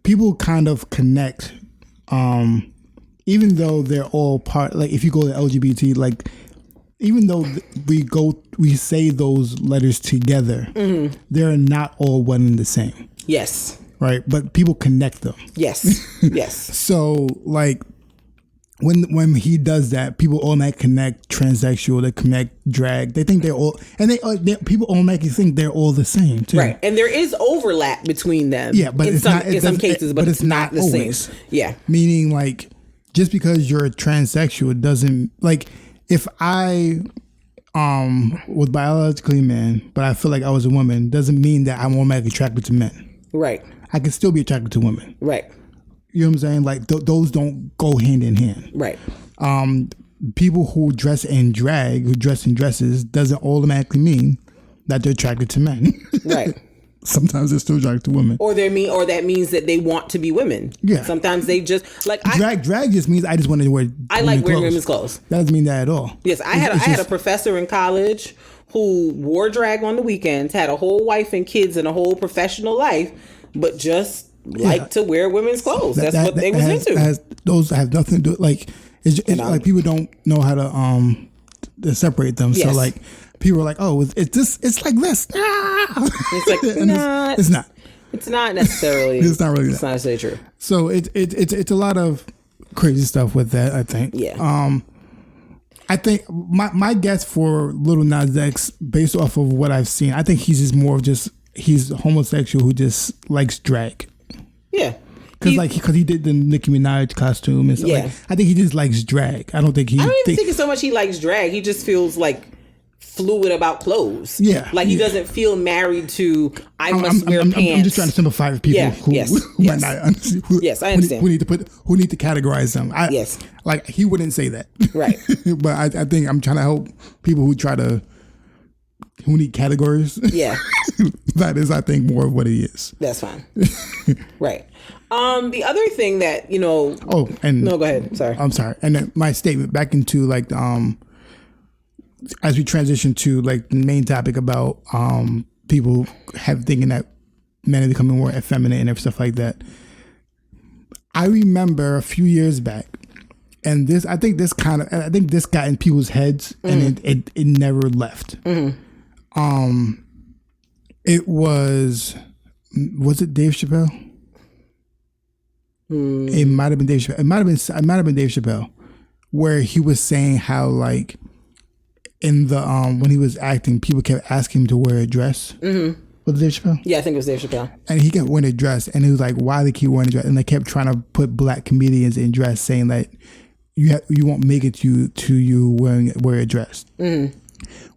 people kind of connect, even though they're all part, like if you go to LGBT, like even though we say those letters together, they're not all one and the same. Yes. Right, but people connect them. Yes, yes. So, like, when he does that, people automatically connect transsexual, they connect drag. They think they're all, and people automatically think they're all the same too. Right, and there is overlap between them. Yeah, but in some cases, but it's not the same. Yeah, meaning like just because you're a transsexual doesn't, like, if I was biologically a man, but I feel like I was a woman, doesn't mean that I'm automatically attracted to men. Right. I can still be attracted to women. Right. You know what I'm saying? Like those don't go hand in hand. Right. People who dress in drag, who dress in dresses, doesn't automatically mean that they're attracted to men. Right. Sometimes they're still attracted to women. Or that means that they want to be women. Yeah. Sometimes they just like drag just means I just want to wear. I like wearing women's clothes. That doesn't mean that at all. Yes, I had a professor in college who wore drag on the weekends, had a whole wife and kids and a whole professional life, but just liked to wear women's clothes. That's what they was into. Those have nothing to do, like, it's like people don't know how to separate them. Yes. So like people are like, oh, it's like this. It's like it's not. It's not necessarily. It's not really. It's not necessarily true. So it's a lot of crazy stuff with that, I think. Yeah. I think my guess for Lil Nas X, based off of what I've seen, I think he's just more of he's homosexual who just likes drag. Yeah. Because he did the Nicki Minaj costume and stuff. Yeah. Like, I think he just likes drag. I don't think even think I'm just trying to simplify for people who might not understand. Yes, I understand. Who need to categorize them. Yes. Like he wouldn't say that. Right. But I think I'm trying to help people who need categories. Yeah. That is, I think, more of what he is. That's fine. Right. The other thing that, no, go ahead. Sorry. I'm sorry. And then my statement back into like, as we transition to like the main topic about people thinking that men are becoming more effeminate and stuff like that. I remember a few years back, and I think this got in people's heads, and it never left. It was it Dave Chappelle? It might have been Dave Chappelle. It might have been Dave Chappelle, where he was saying how like in the when he was acting, people kept asking him to wear a dress. Was it Dave Chappelle? Yeah, I think it was Dave Chappelle. And he kept wearing a dress, and he was like, "Why they keep wearing a dress?" And they kept trying to put black comedians in dress, saying that you won't make it to you wear a dress,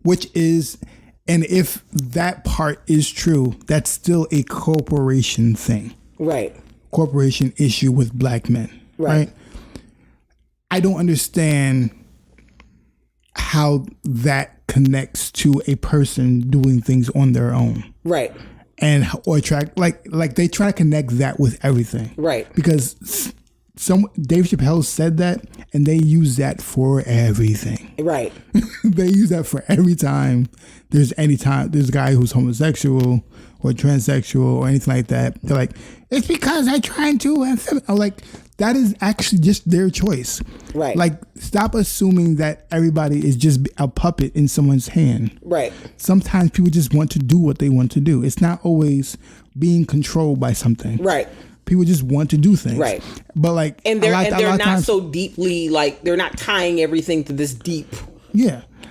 which is. And if that part is true, that's still a corporation thing. Right. Corporation issue with black men. Right. I don't understand how that connects to a person doing things on their own. Right. And or track like they try to connect that with everything. Right. Because Dave Chappelle said that, and they use that for everything. Right. They use that for every time there's a guy who's homosexual or transsexual or anything like that. They're like, it's because they're trying to. I'm like, that is actually just their choice. Right. Like, stop assuming that everybody is just a puppet in someone's hand. Right. Sometimes people just want to do what they want to do. It's not always being controlled by something. Right. People just want to do things. Right. But like, and they're not so deeply, like, they're not tying everything to this deep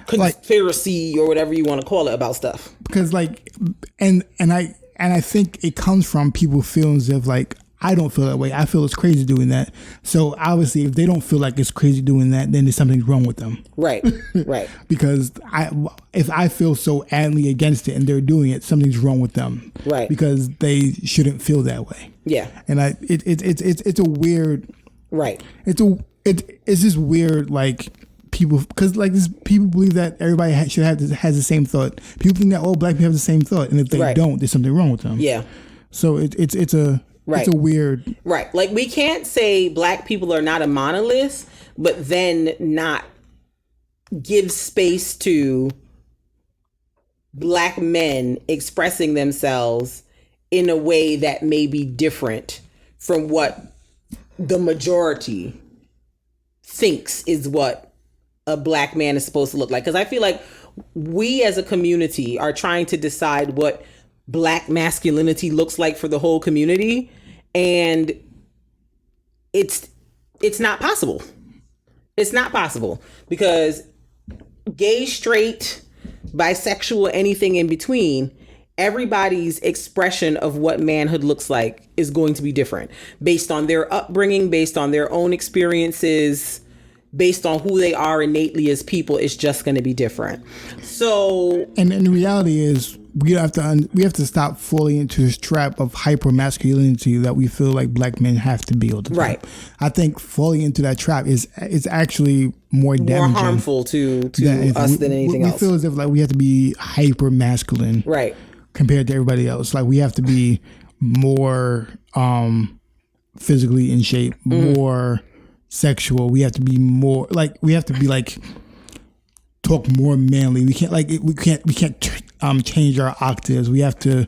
conspiracy or whatever you want to call it about stuff. Because like, and I think it comes from people feeling as if like, I don't feel that way. I feel it's crazy doing that. So obviously, if they don't feel like it's crazy doing that, then there's something wrong with them. Right. Right. Because if I feel so adamantly against it and they're doing it, something's wrong with them. Right. Because they shouldn't feel that way. Yeah. And it's a weird. Right. It's just weird, like people, because like people believe that everybody has the same thought. People think that all black people have the same thought, and if they don't, there's something wrong with them. Yeah. So it's a. Right. It's a weird. Right. Like, we can't say black people are not a monolith, but then not give space to black men expressing themselves in a way that may be different from what the majority thinks is what a black man is supposed to look like. Because I feel like we as a community are trying to decide what black masculinity looks like for the whole community, and it's not possible. It's not possible, because gay, straight, bisexual, anything in between, everybody's expression of what manhood looks like is going to be different based on their upbringing, based on their own experiences, based on who they are innately as people. It's just going to be different. So, and the reality is, we have to stop falling into this trap of hyper masculinity that we feel like black men have to be all the time. Right. I think falling into that trap is actually more damaging, more harmful to us than anything else. We feel as if like we have to be hyper masculine, right, compared to everybody else. Like, we have to be more physically in shape, more sexual. We have to be more like, talk more manly. We can't change our octaves. We have to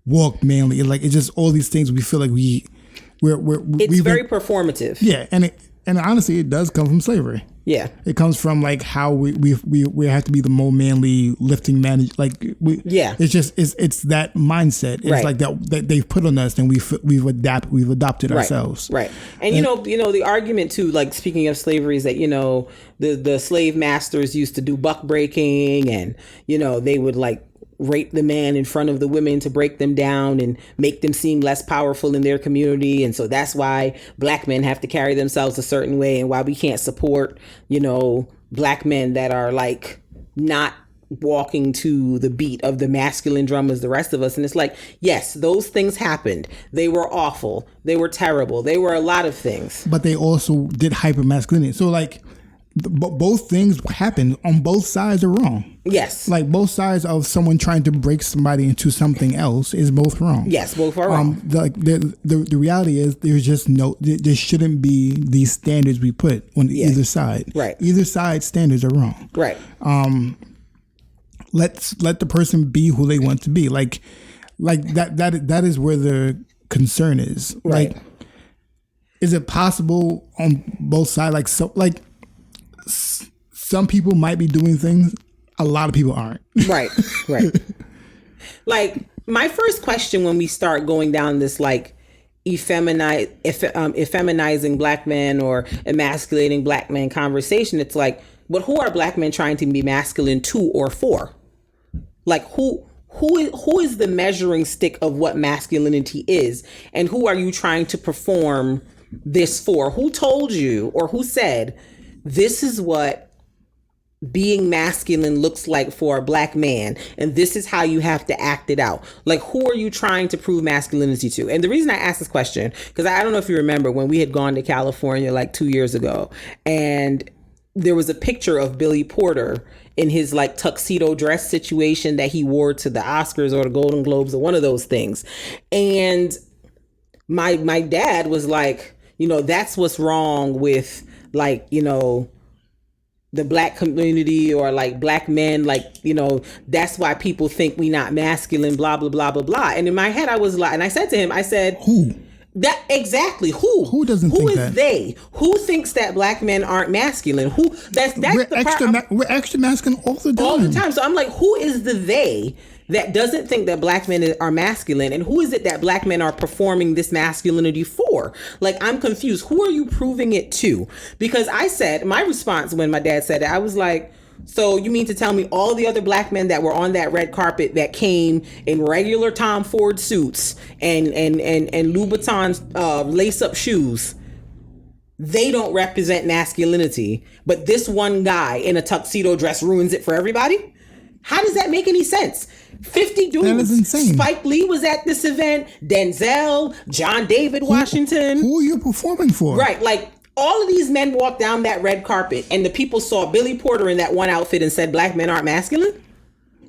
walk manly. Like, it's just all these things we feel like it's very performative. Yeah, and honestly, it does come from slavery. Yeah, it comes from like how we have to be the more manly lifting man. Like it's that mindset. It's like that they've put on us, and we've adopted ourselves. Right. And you know the argument too, like, speaking of slavery, is that the slave masters used to do buck breaking, and they would like rape the man in front of the women to break them down and make them seem less powerful in their community. And so that's why black men have to carry themselves a certain way, and why we can't support, black men that are like not walking to the beat of the masculine drum as the rest of us. And it's like, yes, those things happened. They were awful. They were terrible. They were a lot of things. But they also did hyper masculinity. So like, both things happen on both sides are wrong. Yes. Like, both sides of someone trying to break somebody into something else is both wrong. Yes, both are wrong. The reality is there shouldn't be these standards we put on either side. Right. Either side standards are wrong. Right. Let the person be who they want to be. Like that is where the concern is. Right. Like, is it possible on both sides? Like, so, like some people might be doing things, a lot of people aren't. Right. Like, my first question when we start going down this like effeminizing black men or emasculating black men conversation, it's like, but who are black men trying to be masculine to or for? Like, who is the measuring stick of what masculinity is, and who are you trying to perform this for? Who told you or who said this is what being masculine looks like for a black man, and this is how you have to act it out? Like, who are you trying to prove masculinity to? And the reason I ask this question, because I don't know if you remember when we had gone to California like 2 years ago, and there was a picture of Billy Porter in his like tuxedo dress situation that he wore to the Oscars or the Golden Globes or one of those things. And my dad was like, you know, that's what's wrong with like, you know, the black community or like black men, like, you know, that's why people think we not masculine, blah, blah, blah, blah, blah. And in my head, I was like, and I said to him, I said, who? That exactly who doesn't think that? Who is they? Who thinks that black men aren't masculine? Who that's we're the extra part we're extra masculine all the time. All the time. So I'm like, who is the they that doesn't think that black men are masculine, and who is it that black men are performing this masculinity for? Like, I'm confused. Who are you proving it to? Because I said, my response when my dad said it, I was like, so you mean to tell me all the other black men that were on that red carpet that came in regular Tom Ford suits and Louboutin lace-up shoes, they don't represent masculinity, but this one guy in a tuxedo dress ruins it for everybody? How does that make any sense? 50 dudes. That is insane. Spike Lee was at this event. Denzel, John David Washington. Who are you performing for? Right, like, all of these men walked down that red carpet and the people saw Billy Porter in that one outfit and said black men aren't masculine?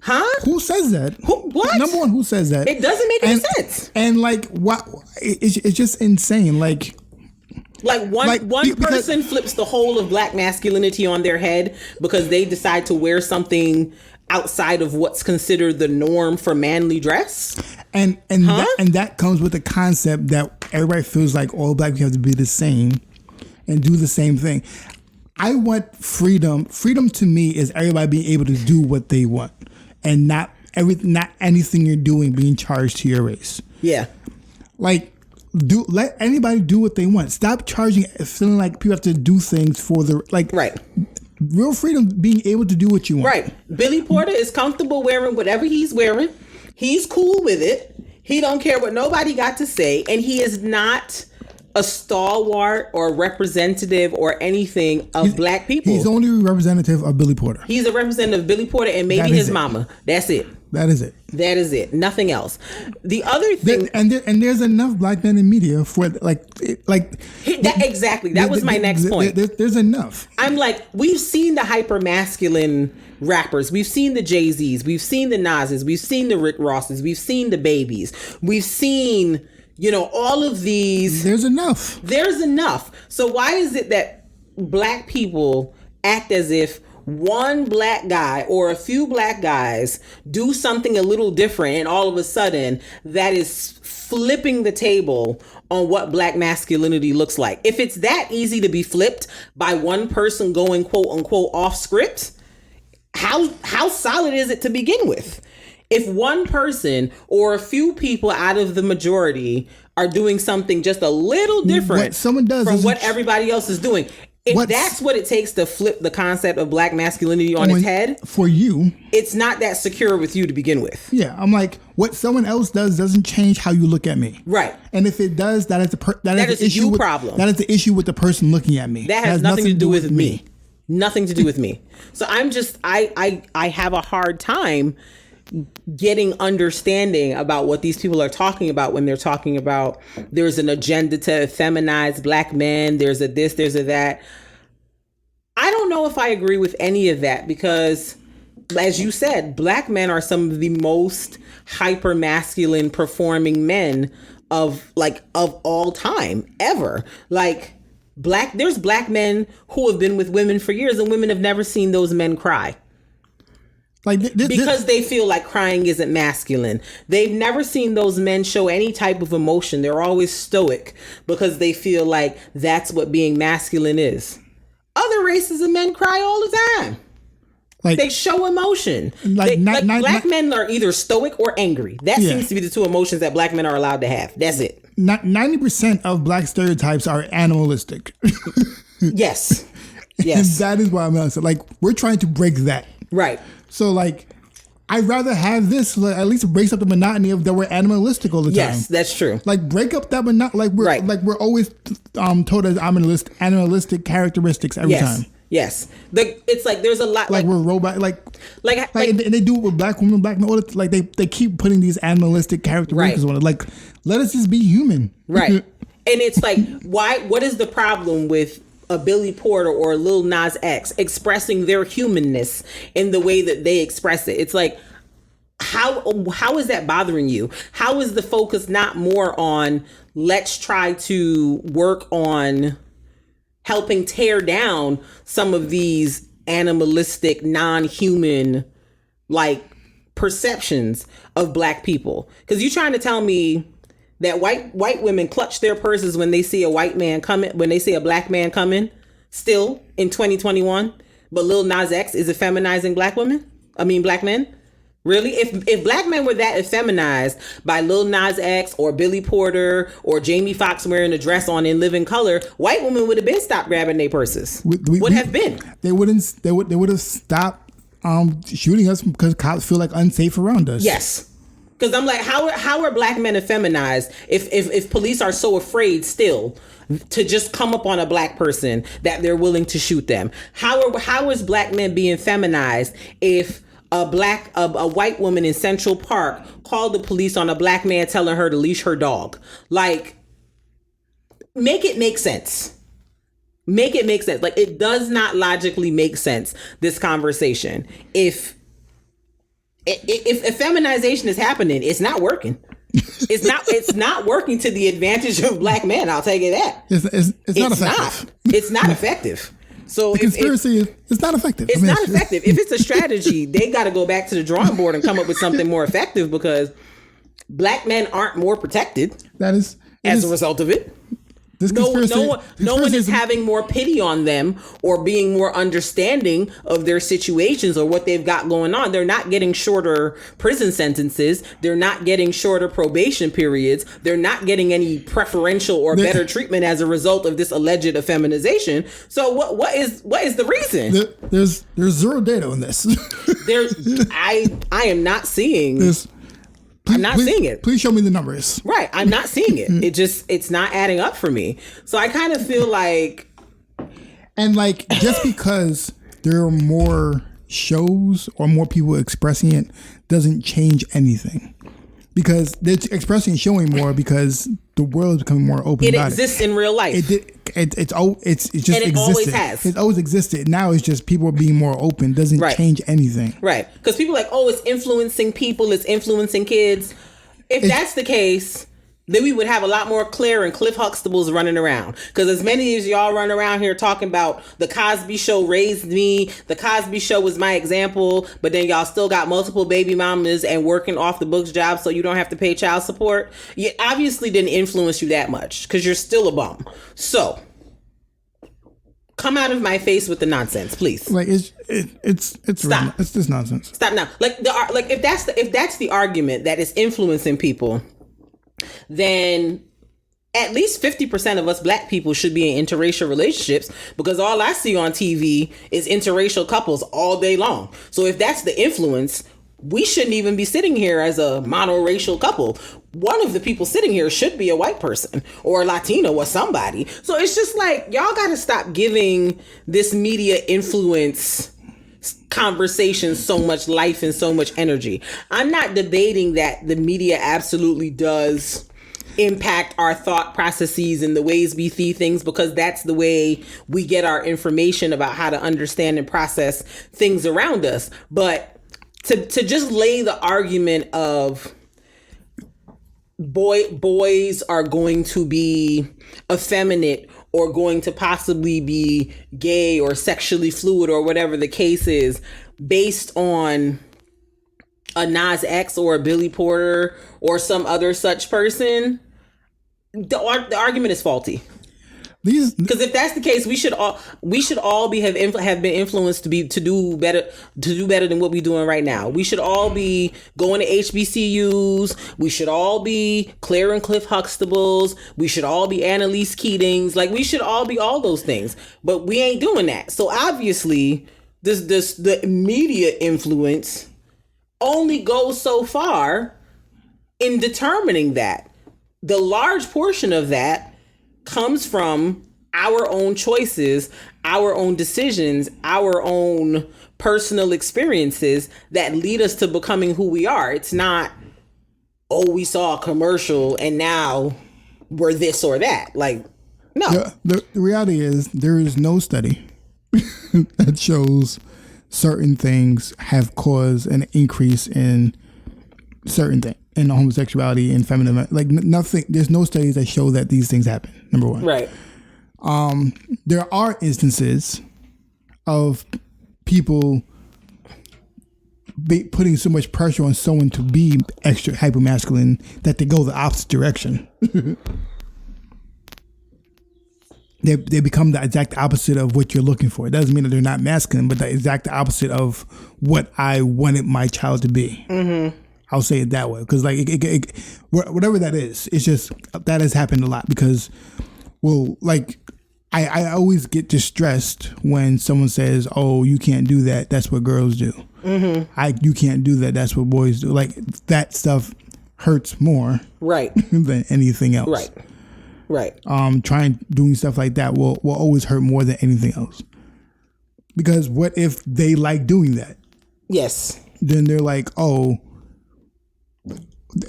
Huh? Who says that? What? Number one, who says that? It doesn't make any sense. And like, what? It's just insane. Like one person flips the whole of black masculinity on their head because they decide to wear something outside of what's considered the norm for manly dress. And that comes with the concept that everybody feels like all black people have to be the same and do the same thing. I want freedom. Freedom to me is everybody being able to do what they want, and not anything you're doing being charged to your race. Yeah. Like, let anybody do what they want. Stop charging, feeling like people have to do things for the like. Right. Real freedom, being able to do what you want. Right. Billy Porter is comfortable wearing whatever he's wearing. He's cool with it. He don't care what nobody got to say, and he is not a stalwart or representative or anything of black people. He's only a representative of Billy Porter. He's a representative of Billy Porter and maybe his mama. That's it. That is it. That is it. Nothing else. The other thing, and there's enough black men in media for like that exactly. That was my next point. There's enough. I'm like, we've seen the hyper masculine rappers. We've seen the Jay-Z's. We've seen the Nas's. We've seen the Rick Rosses. We've seen the Babies. We've seen, you know, all of these. There's enough. There's enough. So why is it that black people act as if one black guy or a few black guys do something a little different, and all of a sudden that is flipping the table on what black masculinity looks like? If it's that easy to be flipped by one person going quote unquote off script, how solid is it to begin with? If one person or a few people out of the majority are doing something just a little different from what everybody else is doing, if that's what it takes to flip the concept of black masculinity on its head, for you, it's not that secure with you to begin with. Yeah, I'm like, what someone else does doesn't change how you look at me. Right. And if it does, that is the issue problem. That is the issue with the person looking at me. That has nothing to do with me. Nothing to do with me. So I'm just, I have a hard time getting understanding about what these people are talking about when they're talking about there's an agenda to feminize black men, there's a this, there's a that. I don't know if I agree with any of that, because as you said, black men are some of the most hyper masculine performing men of all time ever. Like, there's black men who have been with women for years and women have never seen those men cry. Like because they feel like crying isn't masculine. They've never seen those men show any type of emotion. They're always stoic because they feel like that's what being masculine is. Other races of men cry all the time. Like, they show emotion. Black men are either stoic or angry. That seems to be the two emotions that black men are allowed to have. That's it. 90% of black stereotypes are animalistic. Yes. And that is why I'm upset. Like, we're trying to break that. Right. So, like, I'd rather have this, like, at least breaks up the monotony of that we're animalistic all the time. Yes, that's true. Like, break up that monotony. Like, we're always told as animalistic characteristics every time. Yes. It's like there's a lot. Like, we're robot. And they do it with black women, black men. Like, they keep putting these animalistic characteristics on it. Like, let us just be human. Right. And it's like, what is the problem with a Billy Porter or a Lil Nas X expressing their humanness in the way that they express it? It's like, how is that bothering you? How is the focus not more on let's try to work on helping tear down some of these animalistic, non-human, like, perceptions of black people? Because you're trying to tell me that white women clutch their purses when they see a white man coming, when they see a black man coming, still in 2021. But Lil Nas X is effeminizing black men. Really? If black men were that effeminized by Lil Nas X or Billy Porter or Jamie Foxx wearing a dress on In Living Color, white women would have been stopped grabbing their purses. They would have stopped shooting us because cops feel like unsafe around us. Yes. Because I'm like, how are black men effeminized if police are so afraid still to just come up on a black person that they're willing to shoot them? How is black men being feminized if a white woman in Central Park called the police on a black man telling her to leash her dog? Like, make it make sense. Make it make sense. Like, it does not logically make sense, this conversation. If effeminization is happening, it's not working. It's not working to the advantage of black men. I'll tell you that. It's not effective. It's not effective. So the conspiracy is not effective. It's not effective. If it's a strategy, they got to go back to the drawing board and come up with something more effective, because black men aren't more protected. As a result of it. No one is having more pity on them or being more understanding of their situations or what they've got going on. They're not getting shorter prison sentences. They're not getting shorter probation periods. They're not getting any preferential or better treatment as a result of this alleged effeminization. So what is the reason? There's zero data on this. I am not seeing this. I'm not seeing it. Please show me the numbers. Right. I'm not seeing it. It's not adding up for me. So I kind of feel like. And like, just because there are more shows or more people expressing it doesn't change anything. Because they're expressing and showing more because the world is becoming more open. It exists in real life. It just existed. And it always has. It always existed. Now it's just people are being more open. Doesn't change anything. Right. Because people are like, oh, it's influencing people. It's influencing kids. If that's the case, then we would have a lot more Claire and Cliff Huxtables running around. Because as many as y'all run around here talking about the Cosby Show raised me, the Cosby Show was my example, but then y'all still got multiple baby mamas and working off the books jobs so you don't have to pay child support. It obviously didn't influence you that much because you're still a bum. So come out of my face with the nonsense, please. Like it's stop. It's just nonsense. Stop now. If that's the argument that is influencing people, then at least 50% of us black people should be in interracial relationships, because all I see on TV is interracial couples all day long. So if that's the influence, we shouldn't even be sitting here as a monoracial couple. One of the people sitting here should be a white person or a Latino or somebody. So it's just like, y'all got to stop giving this media influence conversation so much life and so much energy. I'm not debating that the media absolutely does impact our thought processes and the ways we see things, because that's the way we get our information about how to understand and process things around us. But to just lay the argument of boys are going to be effeminate or going to possibly be gay or sexually fluid or whatever the case is, based on a Nas X or a Billy Porter or some other such person, the argument is faulty. Because if that's the case, we should all have been influenced to do better than what we're doing right now. We should all be going to HBCUs. We should all be Claire and Cliff Huxtables. We should all be Annalise Keatings. Like, we should all be all those things, but we ain't doing that. So obviously, the media influence only goes so far in determining that. The large portion of that comes from our own choices, our own decisions, our own personal experiences that lead us to becoming who we are. It's not, oh, we saw a commercial and now we're this or that. Like, no. The reality is there is no study that shows certain things have caused an increase in certain things. In homosexuality and feminism, like nothing. There's no studies that show that these things happen. Number one, right? There are instances of people putting so much pressure on someone to be extra hypermasculine that they go the opposite direction. They become the exact opposite of what you're looking for. It doesn't mean that they're not masculine, but the exact opposite of what I wanted my child to be. Mm-hmm. I'll say it that way, because like whatever that is, it's just that has happened a lot. Because, well, like I always get distressed when someone says, "Oh, you can't do that. That's what girls do." Mm-hmm. You can't do that. That's what boys do. Like that stuff hurts more, right, than anything else. Right. Doing stuff like that will always hurt more than anything else. Because what if they like doing that? Yes. Then they're like, oh,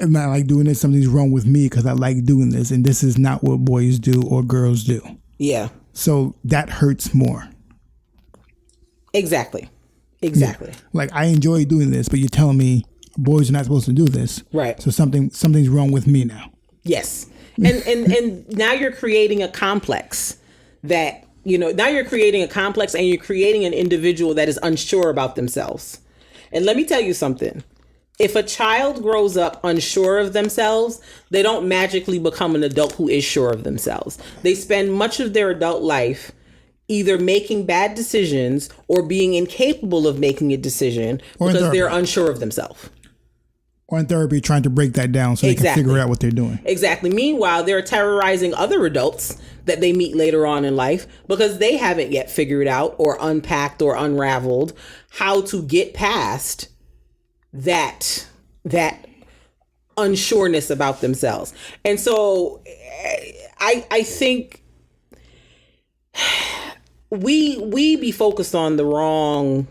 I'm not like doing this. Something's wrong with me because I like doing this, and this is not what boys do or girls do. Yeah. So that hurts more. Exactly. Yeah. Like, I enjoy doing this, but you're telling me boys are not supposed to do this. Right. So something's wrong with me now. Yes. And now you're creating a complex that, now you're creating a complex, and you're creating an individual that is unsure about themselves. And let me tell you something. If a child grows up unsure of themselves, they don't magically become an adult who is sure of themselves. They spend much of their adult life either making bad decisions or being incapable of making a decision because they're unsure of themselves. Or in therapy, trying to break that down so they can figure out what they're doing. Exactly. Meanwhile, they're terrorizing other adults that they meet later on in life because they haven't yet figured out or unpacked or unraveled how to get past that unsureness about themselves. And so I think we be focused on the wrong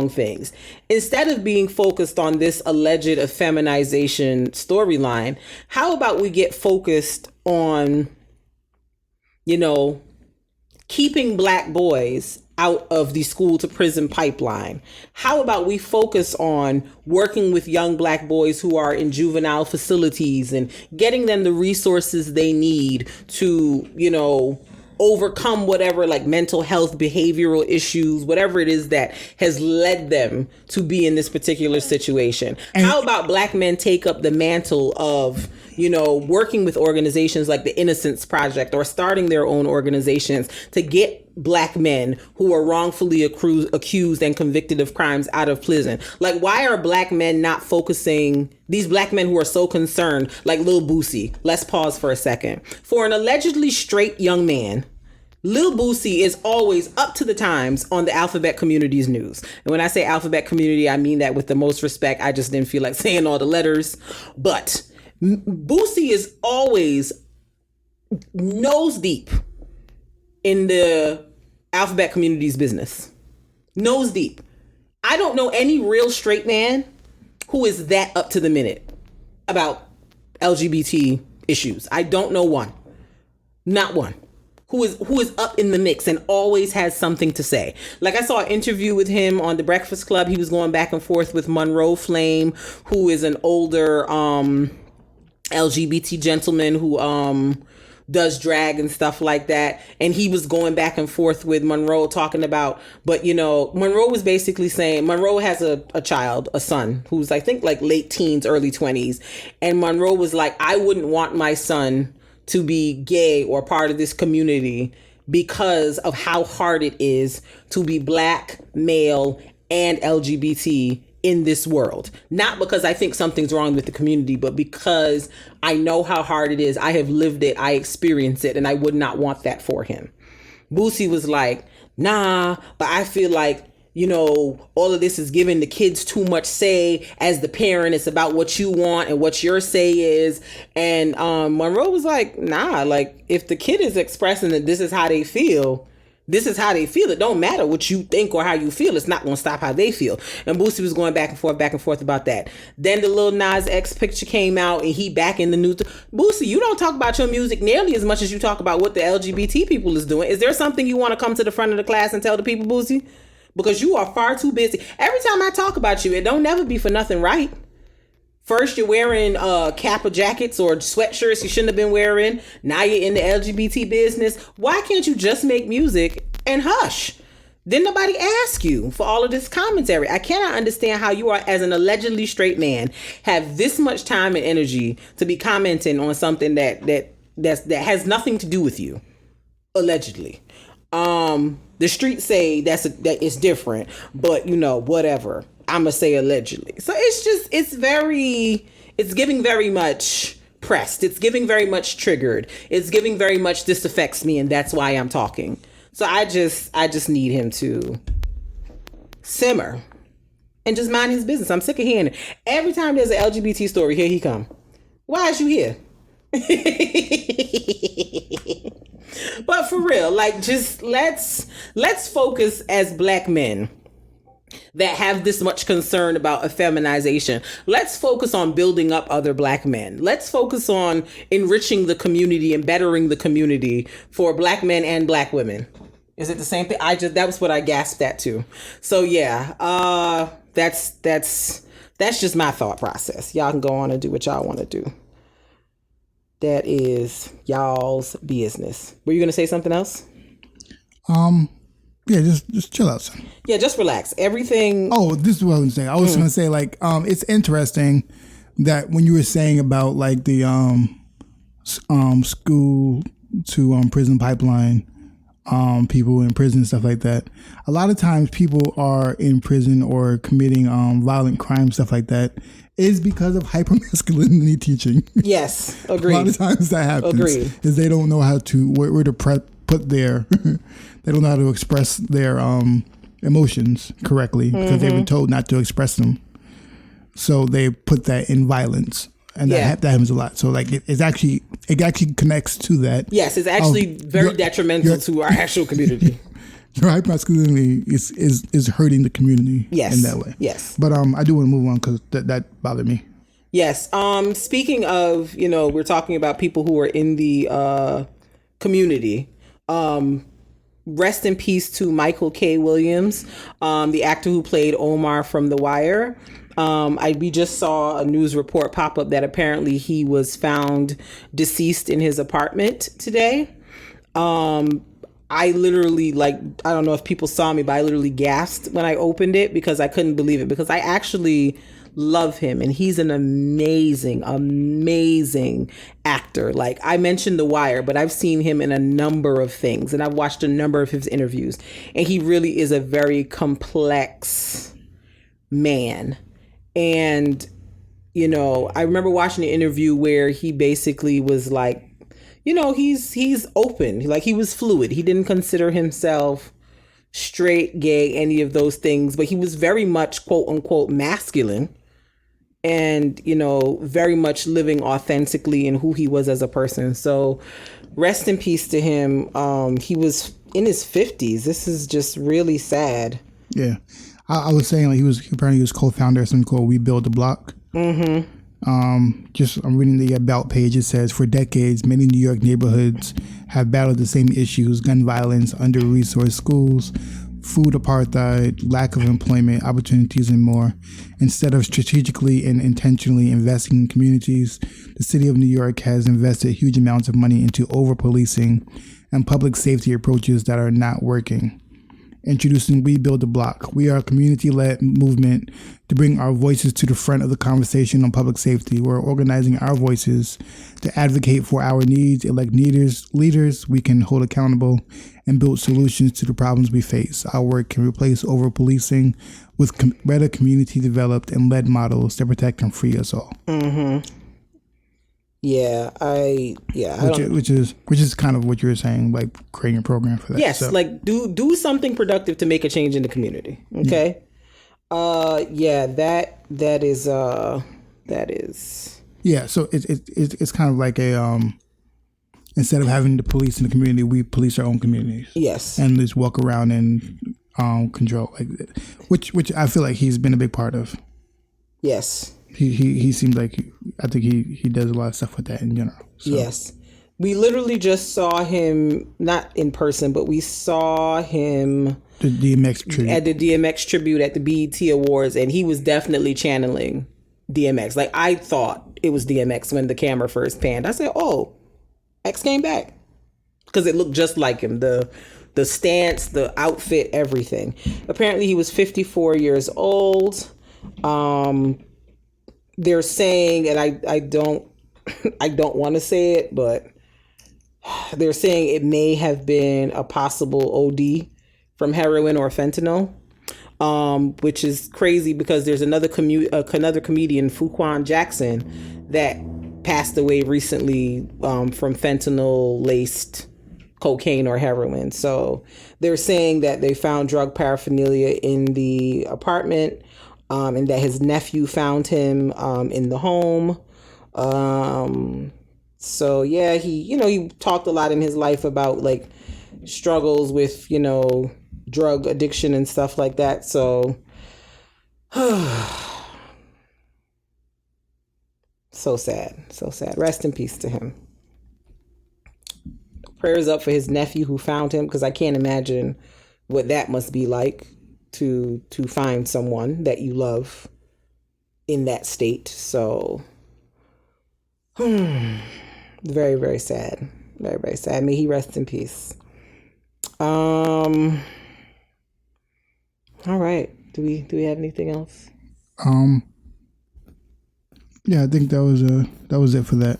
things. Instead of being focused on this alleged effeminization storyline, how about we get focused on, keeping Black boys out of the school to prison pipeline? How about we focus on working with young Black boys who are in juvenile facilities and getting them the resources they need to, overcome whatever, like, mental health, behavioral issues, whatever it is that has led them to be in this particular situation. And how about Black men take up the mantle of, working with organizations like the Innocence Project or starting their own organizations to get Black men who are wrongfully accused and convicted of crimes out of prison? Like, why are Black men not focusing, these Black men who are so concerned, like Lil Boosie? Let's pause for a second. For an allegedly straight young man, Lil Boosie is always up to the times on the Alphabet Community's news. And when I say Alphabet Community, I mean that with the most respect. I just didn't feel like saying all the letters. But Boosie is always nose deep in the Alphabet Community's business. Nose deep. I don't know any real straight man who is that up to the minute about LGBT issues. I don't know one. Not one. Who is up in the mix and always has something to say. Like, I saw an interview with him on The Breakfast Club. He was going back and forth with Monroe Flame, who is an older LGBT gentleman who does drag and stuff like that. And he was going back and forth with Monroe talking about, but you know, Monroe was basically saying, Monroe has a child, a son, who's I think like late teens, early 20s. And Monroe was like, I wouldn't want my son to be gay or part of this community because of how hard it is to be Black, male, and LGBT in this world. Not because I think something's wrong with the community, but because I know how hard it is. I have lived it. I experienced it, and I would not want that for him. Boosie was like, nah, but I feel like, you know, all of this is giving the kids too much say as the parent. It's about what you want and what your say is. And Monroe was like, nah, like if the kid is expressing that this is how they feel, this is how they feel. It don't matter what you think or how you feel. It's not going to stop how they feel. And Boosie was going back and forth about that. Then the Lil Nas X picture came out and he back in the news. Boosie, you don't talk about your music nearly as much as you talk about what the LGBT people is doing. Is there something you want to come to the front of the class and tell the people, Boosie? Because you are far too busy. Every time I talk about you, it don't never be for nothing, right? First, you're wearing Kappa jackets or sweatshirts you shouldn't have been wearing. Now you're in the LGBT business. Why can't you just make music and hush? Didn't nobody ask you for all of this commentary? I cannot understand how you are, as an allegedly straight man, have this much time and energy to be commenting on something that has nothing to do with you, allegedly. The streets say that it's different, but you know, whatever. I'ma say allegedly. So it's giving very much pressed. It's giving very much triggered. It's giving very much this affects me and that's why I'm talking. So I just need him to simmer and just mind his business. I'm sick of hearing it. Every time there's an LGBT story, here he come. Why is you here? But for real, like just let's focus as Black men that have this much concern about effeminization. Let's focus on building up other Black men. Let's focus on enriching the community and bettering the community for Black men and Black women. Is it the same thing? That was what I gasped at too. So yeah, that's just my thought process. Y'all can go on and do what y'all want to do. That is y'all's business. Were you going to say something else? Yeah, just chill out, son. Yeah, just relax. Everything. Oh, this is what I was saying. I was going to say, like, it's interesting that when you were saying about like the school to prison pipeline, people in prison and stuff like that. A lot of times, people are in prison or committing violent crime, stuff like that, is because of hypermasculinity teaching. Yes, agreed. A lot of times that happens. Agreed. Is they don't know how to where to put their. They don't know how to express their emotions correctly because they were told not to express them. So they put that in violence, and that happens a lot. So like it actually connects to that. Yes, it's actually very detrimental to our actual community. Your hypermasculinity is hurting the community in that way. Yes. But I do want to move on because that bothered me. Yes. Speaking of, we're talking about people who are in the community. Rest in peace to Michael K. Williams, the actor who played Omar from The Wire. We just saw a news report pop up that apparently he was found deceased in his apartment today. I literally, I don't know if people saw me, but I literally gasped when I opened it because I couldn't believe it, because I actually love him and he's an amazing actor. Like I mentioned The Wire, but I've seen him in a number of things and I've watched a number of his interviews, and he really is a very complex man. And, I remember watching an interview where he basically was like, he's open. Like he was fluid. He didn't consider himself straight, gay, any of those things, but he was very much quote unquote masculine and, very much living authentically in who he was as a person. So rest in peace to him. He was in his 50s. This is just really sad. Yeah. I was saying he was co-founder of something called We Build the Block. Mm-hmm. I'm reading the About page. It says, for decades, many New York neighborhoods have battled the same issues: gun violence, under-resourced schools, food apartheid, lack of employment opportunities, and more. Instead of strategically and intentionally investing in communities, the city of New York has invested huge amounts of money into over-policing and public safety approaches that are not working. Introducing We Build the Block. We are a community-led movement to bring our voices to the front of the conversation on public safety. We're organizing our voices to advocate for our needs, elect leaders we can hold accountable, and build solutions to the problems we face. Our work can replace over-policing with better community-developed and led models that protect and free us all. Mm-hmm. Which is kind of what you were saying, like creating a program for that. Yes, so. Like do something productive to make a change in the community. Okay. That is. Yeah, so it's kind of like a instead of having the police in the community, we police our own communities. Yes, and just walk around and control, like which I feel like he's been a big part of. Yes. He seems like I think he does a lot of stuff with that in general. So. Yes. We literally just saw him, not in person, but we saw him the DMX tribute. At the DMX tribute at the BET Awards, and he was definitely channeling DMX. Like, I thought it was DMX when the camera first panned. I said, oh, X came back. Because it looked just like him. The stance, the outfit, everything. Apparently he was 54 years old. They're saying, and I don't want to say it, but they're saying it may have been a possible OD from heroin or fentanyl, which is crazy because there's another comedian, Fuquan Jackson, that passed away recently from fentanyl-laced cocaine or heroin. So they're saying that they found drug paraphernalia in the apartment, and that his nephew found him in the home. So yeah, he talked a lot in his life about like struggles with, drug addiction and stuff like that. So so sad. Rest in peace to him. Prayers up for his nephew who found him, because I can't imagine what that must be like to find someone that you love in that state. So very, very sad. Very, very sad. May he rest in peace. All right. Do we have anything else? Yeah, I think that was it for that.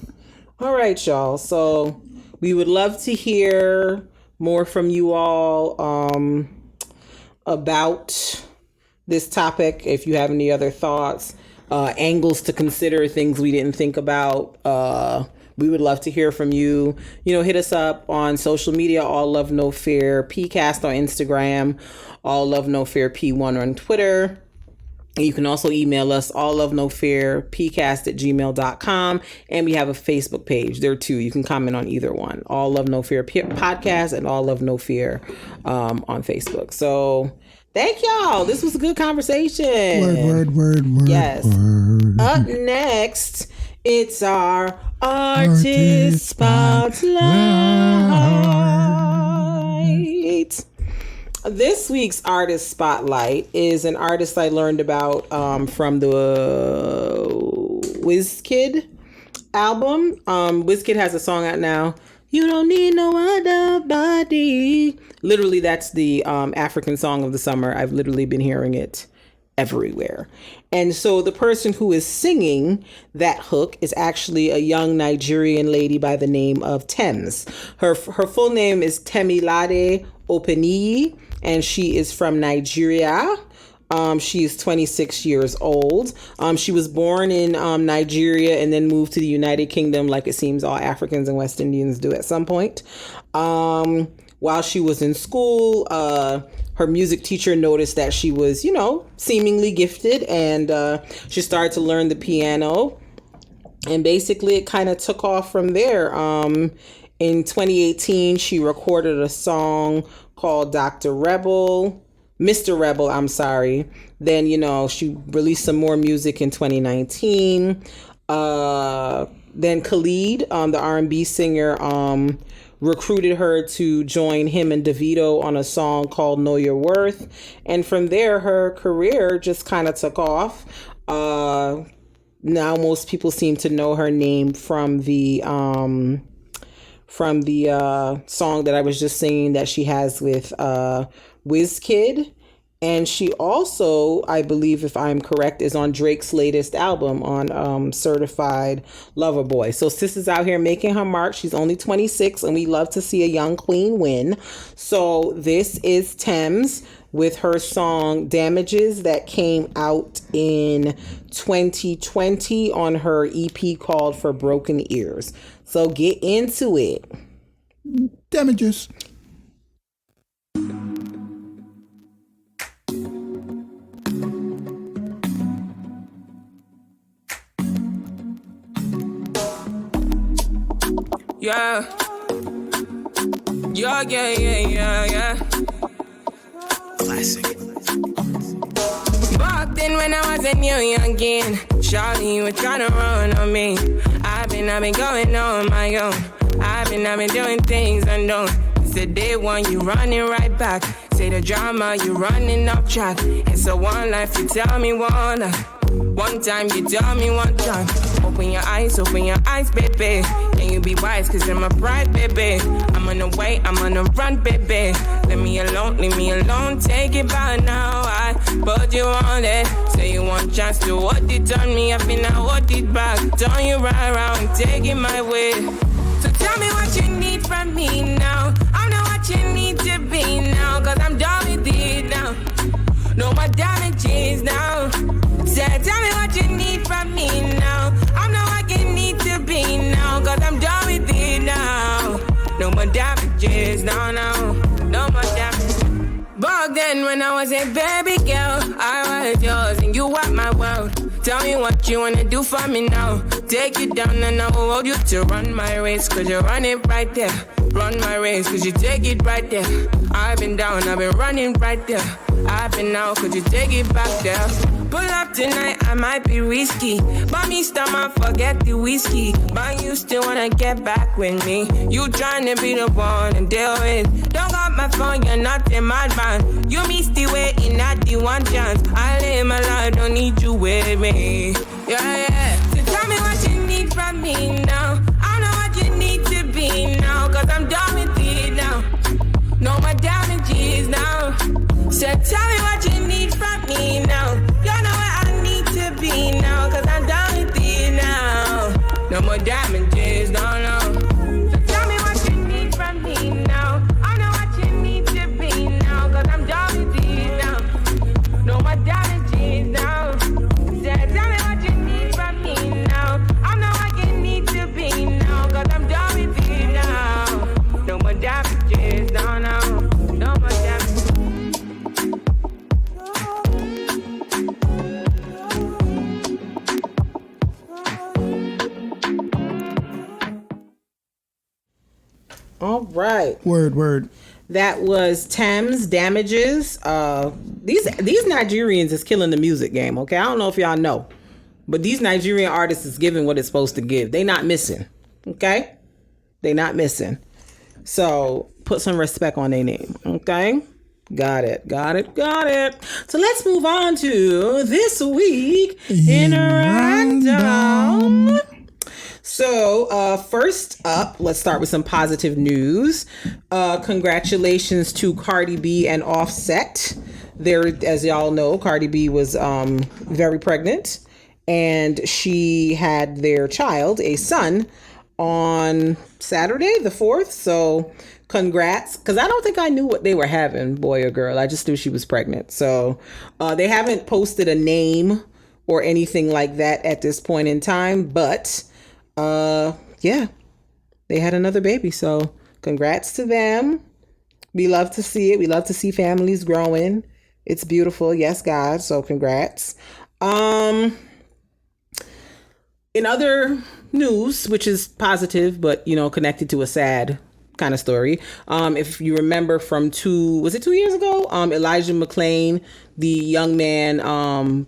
All right, y'all. So we would love to hear more from you all about this topic. If you have any other thoughts, angles to consider, things we didn't think about, we would love to hear from you. Hit us up on social media, All Love No Fear PCast on Instagram, All Love No Fear P1 on Twitter. You can also email us, alllovenofearpcast@gmail.com. And we have a Facebook page there too. You can comment on either one. All Love No Fear Podcast and All Love No Fear on Facebook. So thank y'all. This was a good conversation. Word. Yes. Word. Up next, it's our Artist Spotlight. This week's Artist Spotlight is an artist I learned about from the WizKid album. WizKid has a song out now, You Don't Need No Other Body. Literally, that's the African song of the summer. I've literally been hearing it everywhere. And so the person who is singing that hook is actually a young Nigerian lady by the name of Tems. Her full name is Temilade Openiyi, and she is from Nigeria. She is 26 years old. She was born in Nigeria and then moved to the United Kingdom, like it seems all Africans and West Indians do at some point. While she was in school, her music teacher noticed that she was, seemingly gifted, and she started to learn the piano. And basically it kind of took off from there. In 2018, she recorded a song called Mr. Rebel, I'm sorry. Then, she released some more music in 2019. Then Khalid, the R&B singer, recruited her to join him and DeVito on a song called Know Your Worth. And from there, her career just kind of took off. Now most people seem to know her name from the song that I was just singing that she has with WizKid. And she also, I believe, if I'm correct, is on Drake's latest album on Certified Lover Boy. So sis is out here making her mark. She's only 26, and we love to see a young queen win. So this is Tems with her song Damages that came out in 2020 on her EP called For Broken Ears. So get into it. Damages. Yeah. Classic. Back then when I was a new youngin', shawty, you were tryna run on me. I've been going on my own. I've been doing things unknown. Said day one, you running right back. Say the drama, you running off track. It's a one life, you tell me one life. One time, you tell me one time. Open your eyes, baby. Can you be wise, cause I'm a bride, baby. I'm on the way, I'm on the run, baby. Leave me alone, take it by now. I put you on it. Say you want chance to what it on me. I feel now what it back. Turn you right around, take it my way. So tell me what you need from me now. I know what you need to be now, cause I'm done with it now. No more damages now. Say, tell me what you need from me now. I know what you need to be now, cause I'm done with it now. No more damages, no more damages. Back then when I was a baby girl, I was yours and you were my world. Tell me what you wanna do for me now. Take you down and I will hold you to run my race, cause you run it right there. Run my race, cause you take it right there. I've been down, I've been running right there. I've been out, could you take it back there? Pull up tonight, I might be risky. But me stomach, forget the whiskey. But you still wanna get back with me. You tryna be the one and deal with. Don't got my phone, you're not in my band. You missed the way in not the one chance. I live my life, don't need you with me. Yeah. So tell me what you need from me now. I know what you need to be now, cause I'm done with it now. No more damages now. So tell me what you need from me now. You know where I need to be now, cause I'm done with it now. No more damages, no. So tell me what you need from me now. I know what you need to be now, cause I'm done with it now. No more damages now. So tell me what you need from me now. I know what you need to be now, cause I'm done with it now. No more damages, no. No more damages. All right. Word. That was Tems, Damages. These Nigerians is killing the music game, okay? I don't know if y'all know, but these Nigerian artists is giving what it's supposed to give. They not missing, okay? They not missing. So put some respect on their name, okay? Got it. So let's move on to this week in Random. So first up, let's start with some positive news. Congratulations to Cardi B and Offset. There, as y'all know, Cardi B was very pregnant, and she had their child, a son, on Saturday the 4th. So congrats, because I don't think I knew what they were having, boy or girl. I just knew she was pregnant. So they haven't posted a name or anything like that at this point in time, but yeah, they had another baby. So congrats to them. We love to see it. We love to see families growing. It's beautiful. Yes, God. So congrats. In other news, which is positive, but, connected to a sad kind of story. If you remember from 2 years ago? Elijah McClain, the young man,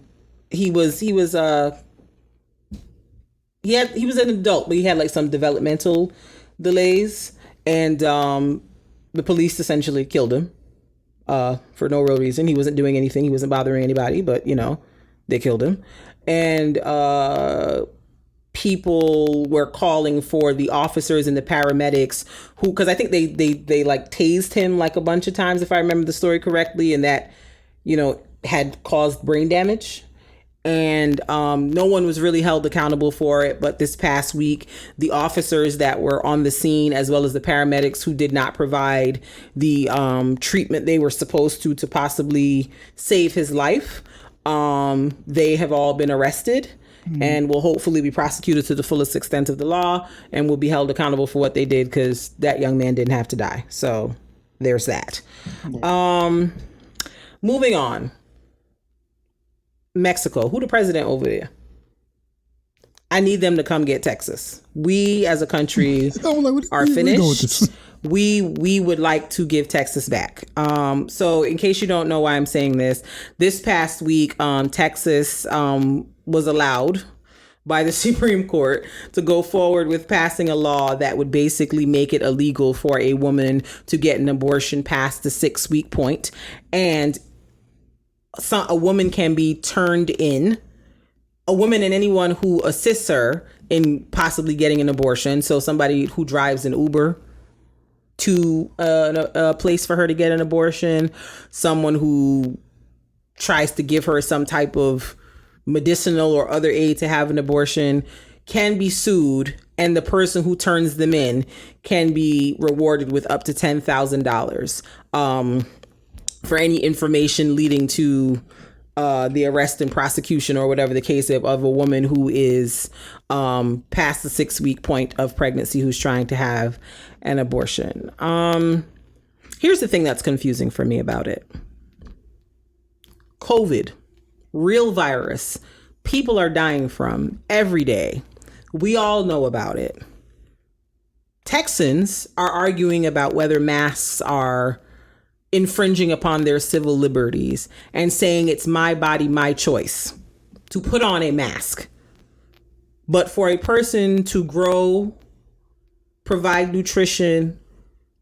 he was an adult, but he had like some developmental delays. And the police essentially killed him for no real reason. He wasn't doing anything. He wasn't bothering anybody, but, you know, they killed him. And people were calling for the officers and the paramedics who, because I think they like tased him like a bunch of times, if I remember the story correctly, and that, you know, had caused brain damage. And no one was really held accountable for it. But this past week, the officers that were on the scene, as well as the paramedics who did not provide the treatment they were supposed to possibly save his life, they have all been arrested and will hopefully be prosecuted to the fullest extent of the law and will be held accountable for what they did, because that young man didn't have to die. So there's that. Moving on. Mexico, who the president over there? I need them to come get Texas. We as a country are finished. We would like to give Texas back. So in case you don't know why I'm saying this past week, Texas was allowed by the Supreme Court to go forward with passing a law that would basically make it illegal for a woman to get an abortion past the 6-week point. And a woman can be turned in, a woman and anyone who assists her in possibly getting an abortion. So somebody who drives an Uber to a place for her to get an abortion, someone who tries to give her some type of medicinal or other aid to have an abortion can be sued, and the person who turns them in can be rewarded with up to $10,000 for any information leading to the arrest and prosecution, or whatever the case of a woman who is past the 6-week point of pregnancy who's trying to have an abortion. Here's the thing that's confusing for me about it. COVID, real virus, people are dying from every day. We all know about it. Texans are arguing about whether masks are infringing upon their civil liberties and saying it's my body, my choice to put on a mask. But for a person to grow, provide nutrition,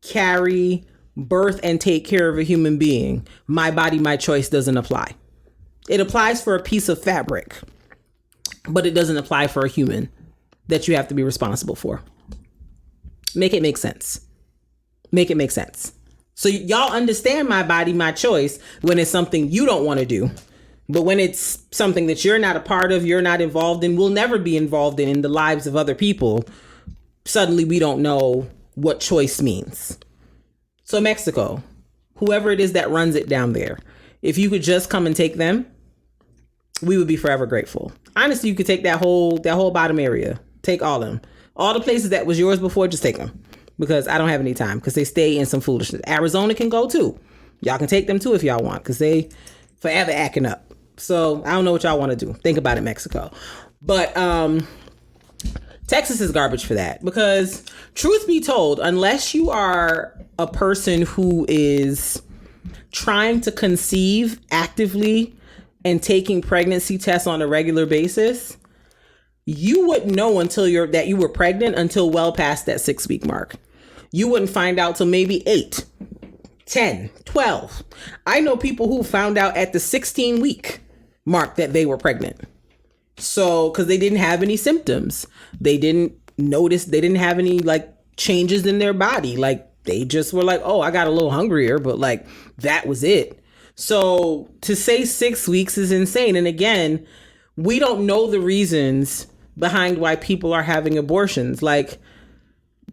carry, birth, and take care of a human being, my body, my choice doesn't apply. It applies for a piece of fabric, but it doesn't apply for a human that you have to be responsible for. Make it make sense. Make it make sense. So y'all understand my body, my choice when it's something you don't want to do. But when it's something that you're not a part of, you're not involved in, will never be involved in the lives of other people, suddenly we don't know what choice means. So Mexico, whoever it is that runs it down there, if you could just come and take them, we would be forever grateful. Honestly, you could take that whole bottom area. Take all of them. All the places that was yours before, just take them. Because I don't have any time, because they stay in some foolishness. Arizona can go too. Y'all can take them too if y'all want, because they forever acting up. So I don't know what y'all want to do. Think about it, Mexico. But Texas is garbage for that, because truth be told, unless you are a person who is trying to conceive actively and taking pregnancy tests on a regular basis, you wouldn't know that you were pregnant until well past that 6-week mark. You wouldn't find out till maybe 8, 10, 12. I know people who found out at the 16-week mark that they were pregnant. So, because they didn't have any symptoms. They didn't notice, they didn't have any like changes in their body. Like they just were like, oh, I got a little hungrier, but like that was it. So to say 6 weeks is insane. And again, we don't know the reasons behind why people are having abortions. Like,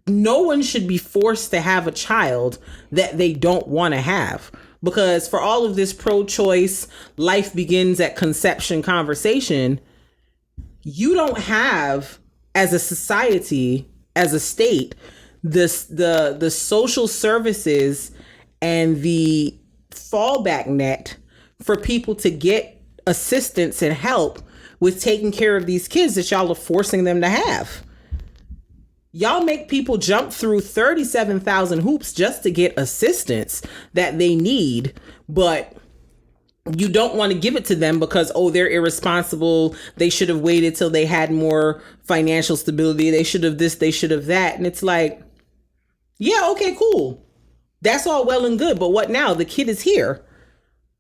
no one should be forced to have a child that they don't want to have. Because for all of this pro-choice, life begins at conception conversation, you don't have, as a society, as a state, the social services and the fallback net for people to get assistance and help with taking care of these kids that y'all are forcing them to have. Y'all make people jump through 37,000 hoops just to get assistance that they need, but you don't want to give it to them because, oh, they're irresponsible. They should have waited till they had more financial stability. They should have this, they should have that. And it's like, Yeah, okay, cool. That's all well and good. But what now? The kid is here.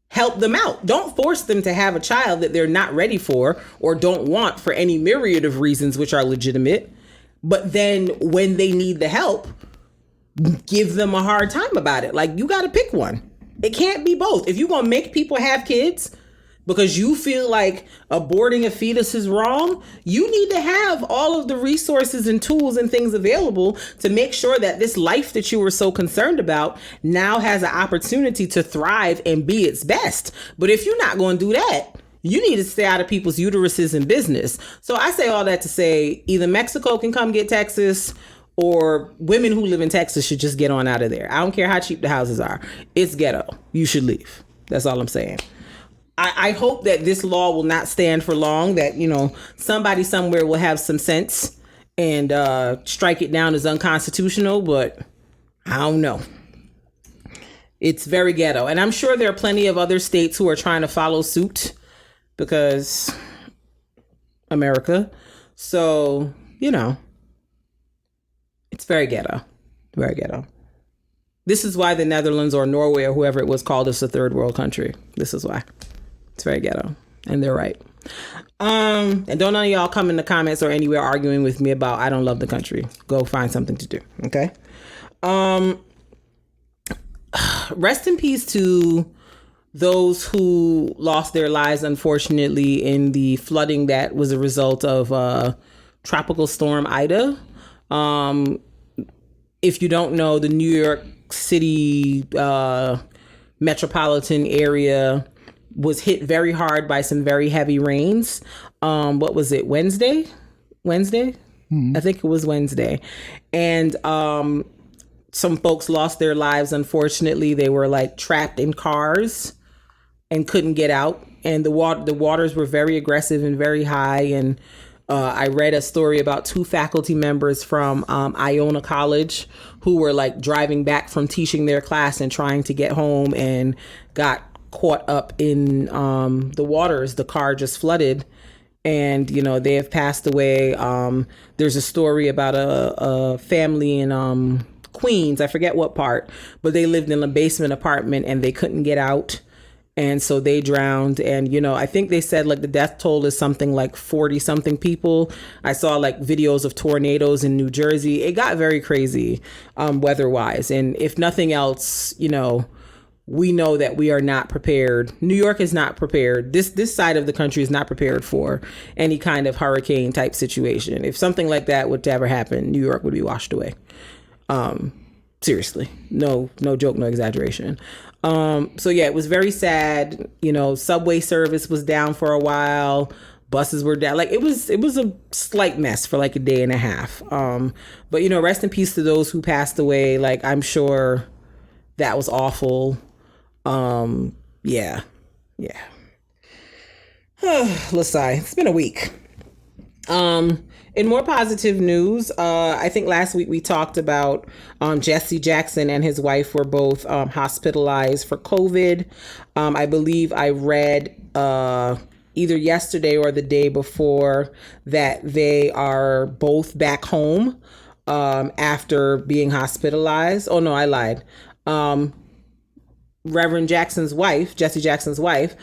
Help them out. Don't force them to have a child that they're not ready for or don't want for any myriad of reasons which are legitimate. But then when they need the help, give them a hard time about it. Like, you got to pick one. It can't be both. If you're going to make people have kids because you feel like aborting a fetus is wrong, you need to have all of the resources and tools and things available to make sure that this life that you were so concerned about now has an opportunity to thrive and be its best. But if you're not going to do that, you need to stay out of people's uteruses and business. So I say all that to say either Mexico can come get Texas, or women who live in Texas should just get on out of there. I don't care how cheap the houses are. It's ghetto. You should leave. That's all I'm saying. I hope that this law will not stand for long, that, you know, somebody somewhere will have some sense and strike it down as unconstitutional, but I don't know. It's very ghetto. And I'm sure there are plenty of other states who are trying to follow suit because America. So, you know, it's very ghetto. Very ghetto. This is why the Netherlands or Norway or whoever it was called us a third world country. This is why. It's very ghetto. And they're right. And don't none of y'all come in the comments or anywhere arguing with me about I don't love the country. Go find something to do. Okay? Rest in peace to those who lost their lives, unfortunately, in the flooding that was a result of Tropical Storm Ida. If you don't know, the New York City metropolitan area was hit very hard by some very heavy rains. What was it? Wednesday? Mm-hmm. I think it was Wednesday. And some folks lost their lives. Unfortunately, they were like trapped in cars and couldn't get out. And the waters were very aggressive and very high. And I read a story about 2 faculty members from Iona College who were like driving back from teaching their class and trying to get home and got caught up in the waters. The car just flooded and, you know, they have passed away. There's a story about a family in Queens. I forget what part, but they lived in a basement apartment and they couldn't get out. And so they drowned. And, you know, I think they said like the death toll is something like 40 something people. I saw like videos of tornadoes in New Jersey. It got very crazy weather wise. And if nothing else, you know, we know that we are not prepared. New York is not prepared. This side of the country is not prepared for any kind of hurricane type situation. If something like that would ever happen, New York would be washed away. Seriously, no joke, no exaggeration. So yeah, it was very sad. You know, subway service was down for a while. Buses were down. Like it was a slight mess for like a day and a half. But you know, rest in peace to those who passed away. Like I'm sure that was awful. Yeah. Let's sigh. It's been a week. In more positive news, I think last week we talked about Jesse Jackson and his wife were both hospitalized for COVID. I believe I read either yesterday or the day before that they are both back home after being hospitalized. Oh, no, I lied. Reverend Jackson's wife, Jesse Jackson's wife,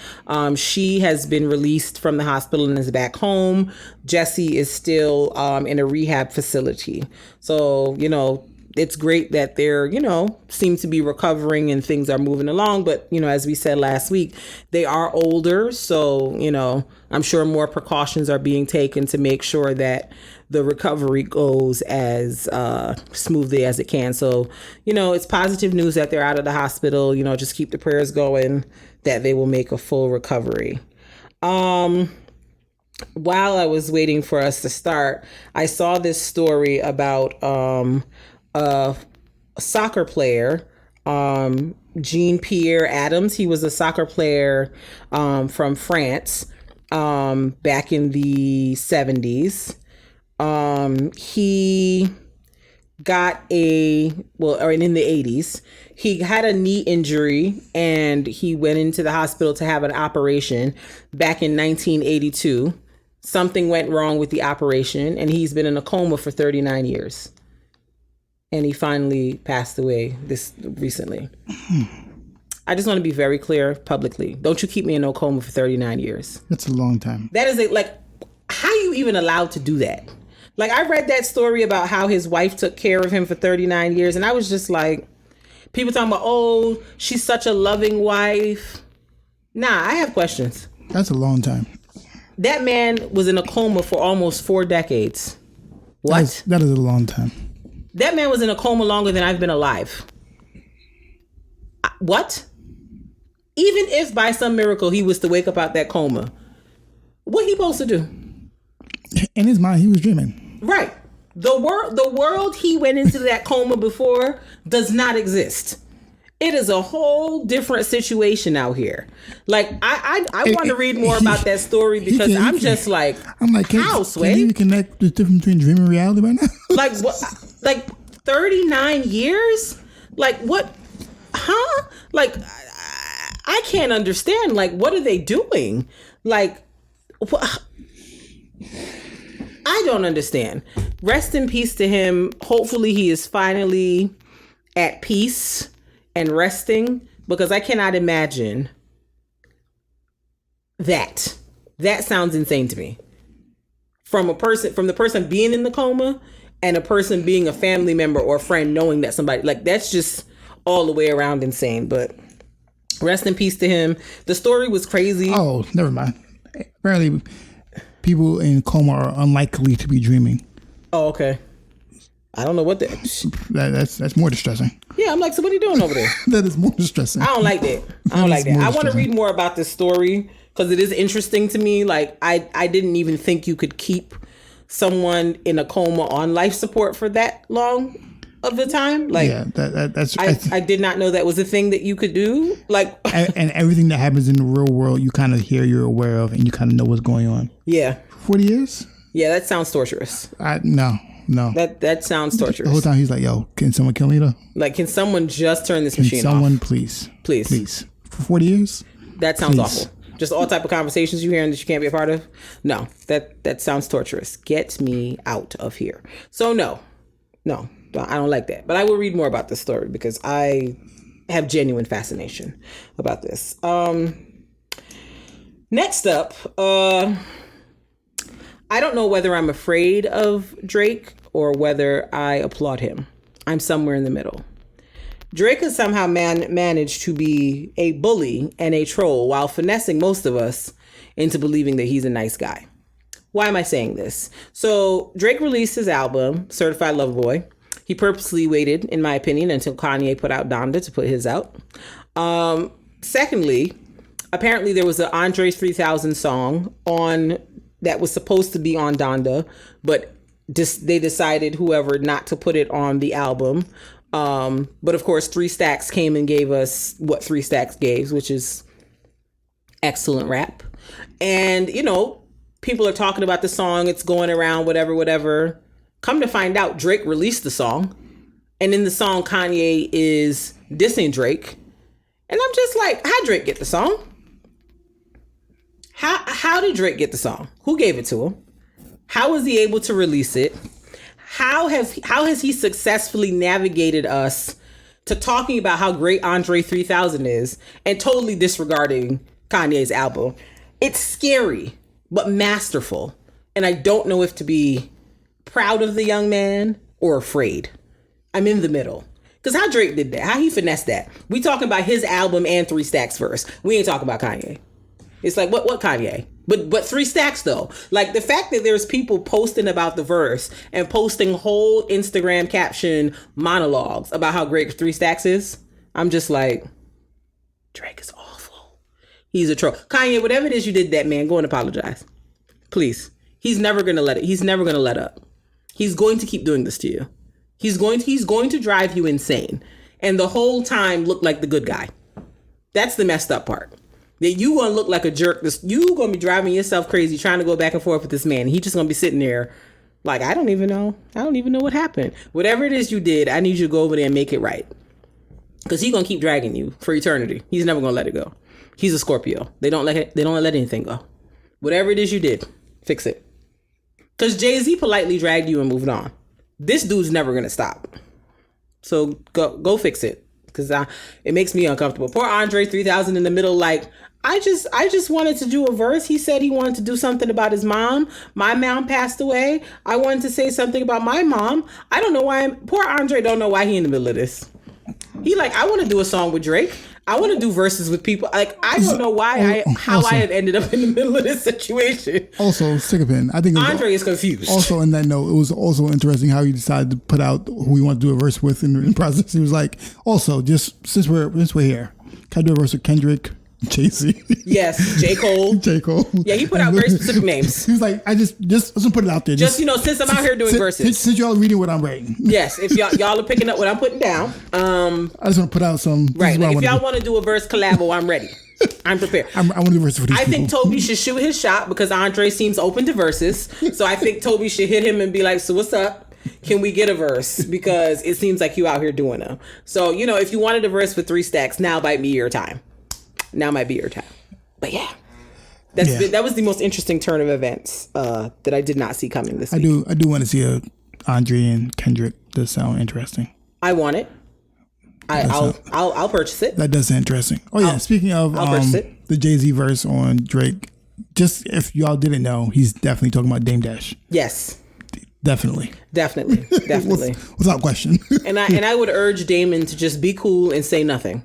she has been released from the hospital and is back home. Jesse is still in a rehab facility. So, you know, it's great that they're, you know, seem to be recovering and things are moving along. But, you know, as we said last week, they are older. So, you know, I'm sure more precautions are being taken to make sure that the recovery goes as smoothly as it can. So, you know, it's positive news that they're out of the hospital. You know, just keep the prayers going that they will make a full recovery. While I was waiting for us to start, I saw this story about a soccer player, Jean-Pierre Adams. He was a soccer player from France back in the 70s. He got in the 80s, he had a knee injury and he went into the hospital to have an operation back in 1982. Something went wrong with the operation and he's been in a coma for 39 years. and he finally passed away this recently. I just want to be very clear publicly. Don't you keep me in no coma for 39 years. That's a long time. That is how are you even allowed to do that? Like, I read that story about how his wife took care of him for 39 years. And I was just like, people talking about, oh, she's such a loving wife. Nah, I have questions. That's a long time. That man was in a coma for almost 4 decades. What? That is a long time. That man was in a coma longer than I've been alive. What? Even if by some miracle he was to wake up out that coma, what he supposed to do? In his mind, he was dreaming. Right. The world he went into that coma before does not exist. It is a whole different situation out here. Like, I want to read more about that story because I'm like, how, Sway? Can you connect the difference between dream and reality right now? Like, what? Like, 39 years? Like, what? Huh? Like, I can't understand. Like, what are they doing? Like, what? I don't understand. Rest in peace to him. Hopefully he is finally at peace and resting, because I cannot imagine that. That sounds insane to me. From the person being in the coma and a person being a family member or a friend knowing that somebody, like, that's just all the way around insane. But rest in peace to him. The story was crazy. Oh, never mind. Apparently people in coma are unlikely to be dreaming. Oh, okay. I don't know what that's more distressing. Yeah, I'm like, so what are you doing over there? That is more distressing. I don't like that. I want to read more about this story because it is interesting to me. Like, I didn't even think you could keep someone in a coma on life support for that long of the time. Like, yeah, that's. I did not know that was a thing that you could do. Like, and everything that happens in the real world, you kind of hear, you're aware of, and you kind of know what's going on. Yeah. 40 years? Yeah, that sounds torturous. No. That sounds torturous. The whole time he's like, yo, can someone kill me though? Like, can someone just turn this machine off? Someone, please. For 40 years? That sounds awful. Just all type of conversations you hear and that you can't be a part of? No, that sounds torturous. Get me out of here. So no, I don't like that. But I will read more about this story because I have genuine fascination about this. Next up, I don't know whether I'm afraid of Drake or whether I applaud him. I'm somewhere in the middle. Drake has somehow managed to be a bully and a troll while finessing most of us into believing that he's a nice guy. Why am I saying this? So Drake released his album, Certified Lover Boy. He purposely waited, in my opinion, until Kanye put out Donda to put his out. Secondly, apparently there was an Andre 3000 song on that was supposed to be on Donda, but they decided, whoever, not to put it on the album. But of course, 3 Stacks came and gave us what 3 Stacks gave, which is excellent rap. And, you know, people are talking about the song. It's going around, whatever. Come to find out, Drake released the song. And in the song, Kanye is dissing Drake. And I'm just like, how'd Drake get the song? How did Drake get the song? Who gave it to him? How was he able to release it? How has he successfully navigated us to talking about how great Andre 3000 is and totally disregarding Kanye's album? It's scary, but masterful. And I don't know if to be proud of the young man or afraid. I'm in the middle. Because how Drake did that, how he finessed that. We talking about his album and 3 Stacks first. We ain't talking about Kanye. It's like, what Kanye? But 3 Stacks though. Like, the fact that there's people posting about the verse and posting whole Instagram caption monologues about how great 3 Stacks is, I'm just like, Drake is awful. He's a troll. Kanye, whatever it is you did that, man, go and apologize. Please. He's never gonna let up. He's going to keep doing this to you. He's going to drive you insane. And the whole time look like the good guy. That's the messed up part. That you gonna look like a jerk. You gonna be driving yourself crazy trying to go back and forth with this man. He just gonna be sitting there like, I don't even know what happened. Whatever it is you did, I need you to go over there and make it right. Because he's gonna keep dragging you for eternity. He's never gonna let it go. He's a Scorpio. They don't let anything go. Whatever it is you did, fix it. Because Jay-Z politely dragged you and moved on. This dude's never gonna stop. So go fix it, because it makes me uncomfortable. Poor Andre 3000 in the middle, like, I just wanted to do a verse. He said he wanted to do something about his mom. My mom passed away. I wanted to say something about my mom. I don't know why. Poor Andre don't know why he in the middle of this. He like, I want to do a song with Drake. I want to do verses with people. Like, I don't know why I have ended up in the middle of this situation. Also, stick a pin. I think Andre is confused. Also, in that note, it was also interesting how he decided to put out who he wanted to do a verse with in the process. He was like, also, just since we're here, can I do a verse with Kendrick? Jay-Z. Yes, J. Cole. J. Cole. Yeah, he put out very specific names. He was like, let's put it out there. Just since I'm out here doing verses. Since y'all reading what I'm writing. Yes, if y'all are picking up what I'm putting down. I just want to put out some. Right, like if y'all want to do a verse collabo, I'm ready. I'm prepared. I want to do verses for these people. I think Toby should shoot his shot because Andre seems open to verses. So I think Toby should hit him and be like, so what's up? Can we get a verse? Because it seems like you out here doing them. So, if you wanted a verse for 3 stacks, now might be your time. Now might be your time. But yeah, that was the most interesting turn of events that I did not see coming this week. I do want to see a Andre and Kendrick. Does sound interesting. I want it. I'll purchase it. That does sound interesting. Oh yeah, speaking of the Jay-Z verse on Drake, just if y'all didn't know, he's definitely talking about Dame Dash. Yes. Definitely. Without question. and I would urge Damon to just be cool and say nothing.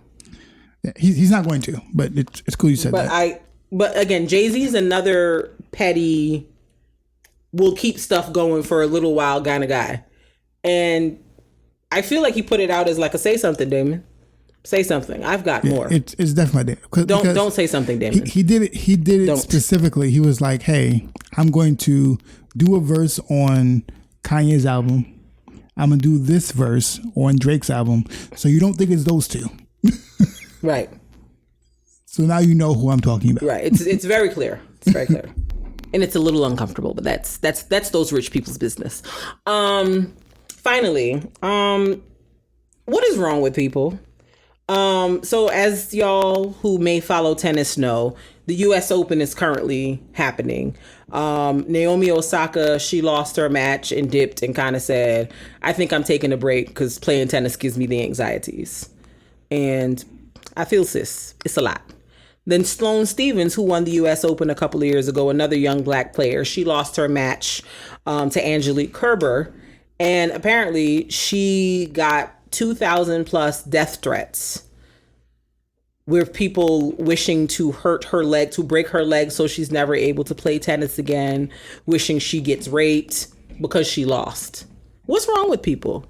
He's not going to, but it's cool you said that. But again, Jay-Z's another petty, will keep stuff going for a little while kind of guy. And I feel like he put it out as like a say something, Damon. Say something. I've got more. It's definitely don't say something, Damon. He did it specifically. He was like, hey, I'm going to do a verse on Kanye's album. I'm going to do this verse on Drake's album. So you don't think it's those two. Right. So now you know who I'm talking about. Right. It's very clear. It's very clear. And it's a little uncomfortable, but that's those rich people's business. Finally, what is wrong with people? So as y'all who may follow tennis know, the US Open is currently happening. Naomi Osaka, she lost her match and dipped and kind of said, I think I'm taking a break because playing tennis gives me the anxieties. And I feel sis, it's a lot. Then Sloane Stephens, who won the US Open a couple of years ago, another young black player, she lost her match to Angelique Kerber. And apparently she got 2,000 plus death threats with people wishing to hurt her leg, to break her leg so she's never able to play tennis again, wishing she gets raped because she lost. What's wrong with people?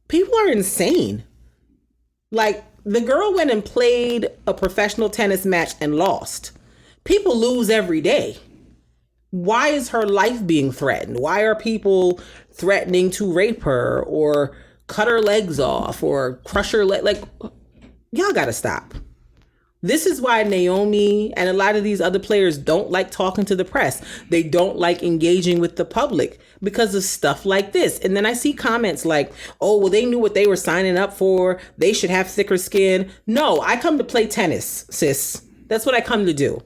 People are insane. Like, the girl went and played a professional tennis match and lost. People lose every day. Why is her life being threatened? Why are people threatening to rape her or cut her legs off or crush her leg? Like, y'all gotta stop. This is why Naomi and a lot of these other players don't like talking to the press. They don't like engaging with the public because of stuff like this. And then I see comments like, oh, well, they knew what they were signing up for. They should have thicker skin. No, I come to play tennis, sis. That's what I come to do.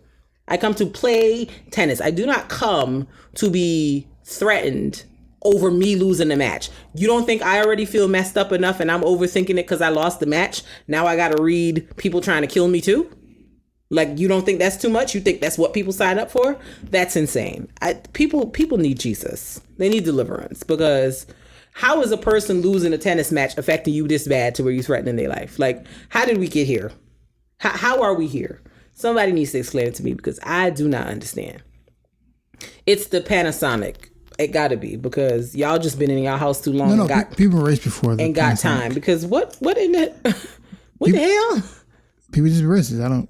I come to play tennis. I do not come to be threatened over me losing the match. You don't think I already feel messed up enough and I'm overthinking it because I lost the match? Now I got to read people trying to kill me too? Like, you don't think that's too much? You think that's what people sign up for? That's insane. People need Jesus. They need deliverance, because how is a person losing a tennis match affecting you this bad to where you're threatening their life? Like, how did we get here? How are we here? Somebody needs to explain it to me, because I do not understand. It's the Panasonic. It gotta be, because y'all just been in y'all house too long. No, people raced before and got time. Because what in it? The hell? People just races. I don't.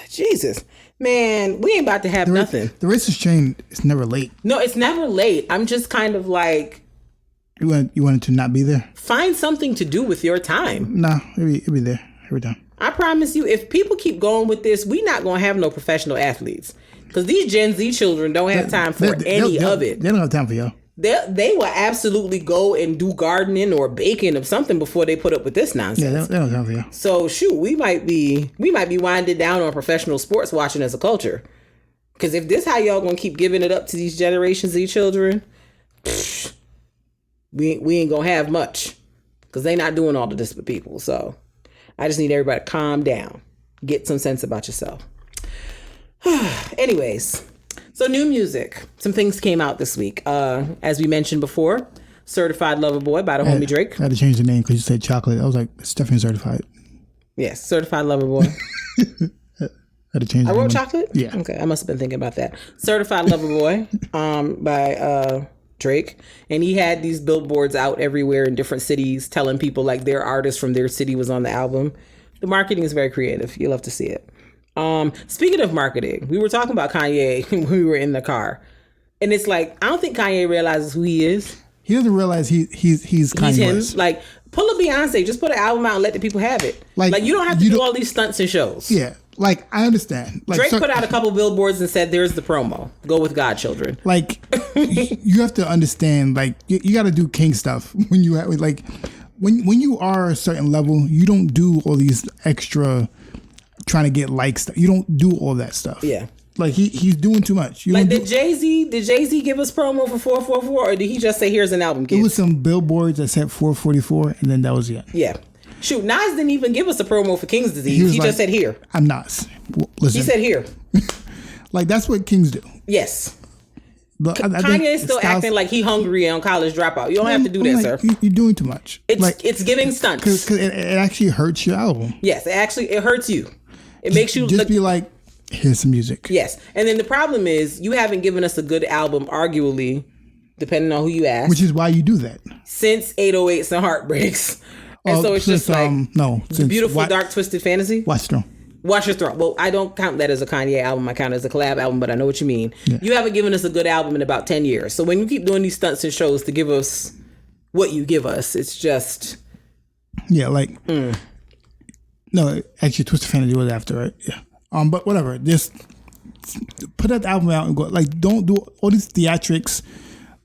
Jesus, man, we ain't about to have nothing. The racist train is never late. No, it's never late. I'm just kind of like. You wanted to not be there? Find something to do with your time. No, it'll be there every time. I promise you, if people keep going with this, we not gonna have no professional athletes. Because these Gen Z children don't have time for any of it. They don't have time for y'all. They will absolutely go and do gardening or baking or something before they put up with this nonsense. Yeah, they don't have time for y'all. So shoot, we might be winded down on professional sports watching as a culture. Because if this how y'all gonna keep giving it up to these generations of these children, we ain't gonna have much because they not doing all of this with people. So I just need everybody to calm down, get some sense about yourself. Anyways, so new music. Some things came out this week. As we mentioned before, Certified Lover Boy by the homie Drake. I had to change the name because you said chocolate. I was like, it's definitely certified. Yes, Certified Lover Boy. I had to change the I wrote name. chocolate? Yeah. Okay, I must have been thinking about that. Certified Lover Boy by Drake. And he had these billboards out everywhere in different cities telling people like their artist from their city was on the album. The marketing is very creative. You'll love to see it. Speaking of marketing, we were talking about Kanye when we were in the car. And it's like, I don't think Kanye realizes who he is. He doesn't realize he's Kanye West. Like, pull a Beyonce, just put an album out and let the people have it. Like you don't have to do all these stunts and shows. Yeah. Like, I understand. Like, Drake put out a couple billboards and said, there's the promo. Go with Godchildren. Like, you have to understand, like, you got to do king stuff when you have, like, when you are a certain level, you don't do all these extra trying to get likes. You don't do all that stuff. Yeah. Like, he's doing too much. Did Jay-Z give us promo for 444, or did he just say, here's an album, kids? It was some billboards that said 444, and then that was it. Yeah. Shoot, Nas didn't even give us a promo for King's Disease. He just said here. I'm Nas. Listen. He said here. Like, that's what kings do. Yes. But Kanye is still acting like he hungry on College Dropout. You don't have to do that, sir. You're doing too much. It's giving stunts. Because it actually hurts your album. Yes, it hurts you. It makes you just be like, here's some music. Yes. And then the problem is you haven't given us a good album, arguably, depending on who you ask. Which is why you do that. Since 808s and Heartbreaks. And so it's just like Beautiful Dark Twisted Fantasy. Watch Your Throne. Well, I don't count that as a Kanye album. I count it as a collab album, but I know what you mean. Yeah. You haven't given us a good album in about 10 years. So when you keep doing these stunts and shows to give us what you give us, it's just... Yeah, like... No, actually, Twisted Fantasy was after, right? Yeah. But whatever. Just put that album out and go. Like, don't do all these theatrics,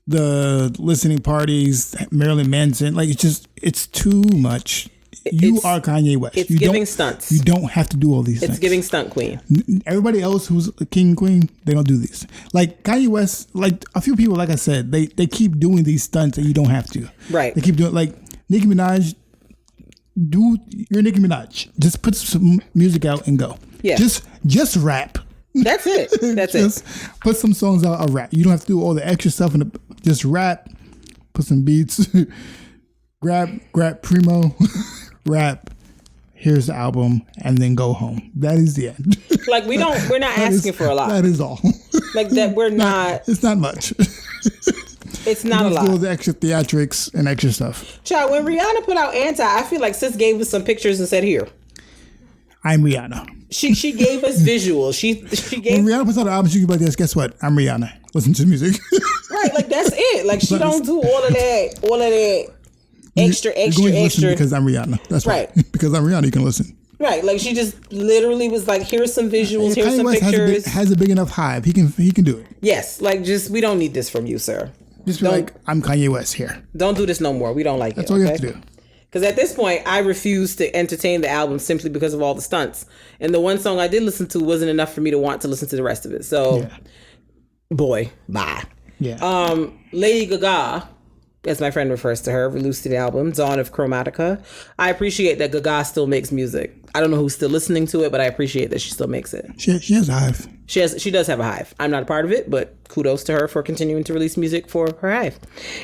the listening parties, Marilyn Manson. Like, it's too much. You are Kanye West. It's giving stunts. You don't have to do all these things. It's giving stunt queen. Everybody else who's a king and queen, they don't do these. Like Kanye West, like a few people, like I said, they keep doing these stunts and you don't have to. Right. They keep doing, like, Nicki Minaj, you're Nicki Minaj. Just put some music out and go. Yeah. Just rap. That's it. That's just put some songs out of rap. You don't have to do all the extra stuff just rap. Put some beats. grab Primo. Rap. Here's the album, and then go home. That is the end. Like we're not asking for a lot. That is all. Like that we're not. It's not much. It's not a lot. Do all the extra theatrics and extra stuff. Child, when Rihanna put out Anti, I feel like sis gave us some pictures and said, "Here, I'm Rihanna." She gave us visuals. She gave. When Rihanna puts out an album, she can be like this. Guess what? I'm Rihanna. Listen to the music. Right, like that's it. Like she don't do all of that extra. Because I'm Rihanna. That's right. Because I'm Rihanna, you can listen. Right, like she just literally was like, "Here's some visuals. Here's some pictures." Has a big enough hive. He can do it. Yes, like we don't need this from you, sir. Just be like, I'm Kanye West here. Don't do this no more. We don't like That's all you have to do. Because at this point, I refuse to entertain the album simply because of all the stunts. And the one song I did listen to wasn't enough for me to want to listen to the rest of it. So, boy, bye. Yeah. Lady Gaga, as my friend refers to her, released the album, Dawn of Chromatica. I appreciate that Gaga still makes music. I don't know who's still listening to it, but I appreciate that she still makes it. She has a hive. She does have a hive. I'm not a part of it, but kudos to her for continuing to release music for her hive.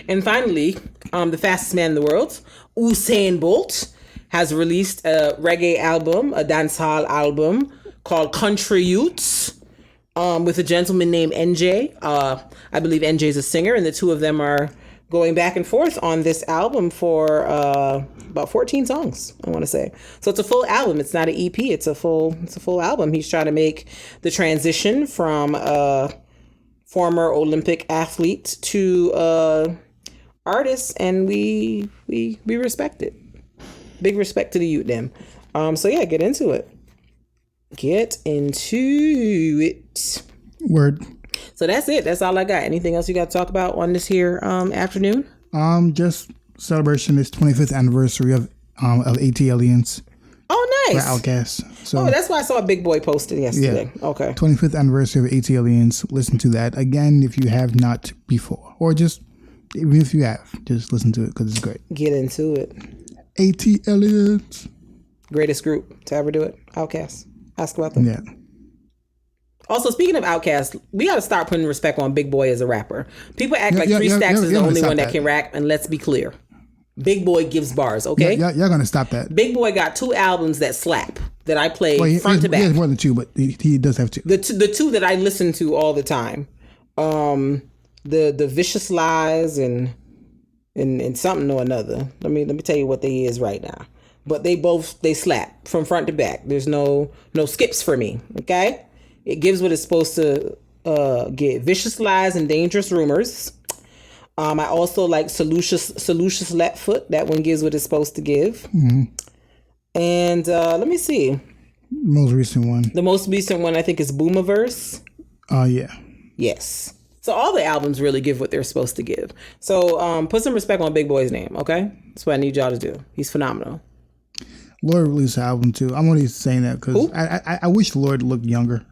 And finally, the fastest man in the world, Usain Bolt, has released a reggae album, a dancehall album called Country Youths, with a gentleman named NJ. I believe NJ is a singer, and the two of them are going back and forth on this album for about 14 songs, I want to say. So it's a full album. It's not an EP. It's a full album. He's trying to make the transition from a former Olympic athlete to artist, and we respect it. Big respect to the youth them. So yeah, get into it. Word. So that's it. That's all I got. Anything else you got to talk about on this here afternoon? Just celebration this 25th anniversary of AT Aliens. Oh, nice. For Outkast. So, that's why I saw a Big Boy posted yesterday. Yeah. Okay. 25th anniversary of AT Aliens. Listen to that again if you have not before, or just Even if you have, just listen to it because it's great. Get into it. A.T. Elliott. Greatest group to ever do it. Outkast. Ask about them. Yeah. Also, speaking of Outkast, we got to start putting respect on Big Boy as a rapper. People act like 3 Stacks is the only one that can rap, and let's be clear. Big Boy gives bars, okay? Y'all going to stop that. Big Boy got 2 albums that slap, that I play front to back. He has more than 2, but he does have 2. The 2 that I listen to all the time. The Vicious Lies and something or another. Let me tell you what they is right now. But they slap from front to back. There's no skips for me, okay? It gives what it's supposed to get. Vicious Lies and Dangerous Rumors. I also like Salutious Left Foot. That one gives what it's supposed to give. Mm-hmm. And let me see. Most recent one. The most recent one I think is Boomiverse. Yeah. Yes. So all the albums really give what they're supposed to give. So put some respect on Big Boy's name, okay? That's what I need y'all to do. He's phenomenal. Lord released an album too. I'm only saying that because I wish Lord looked younger,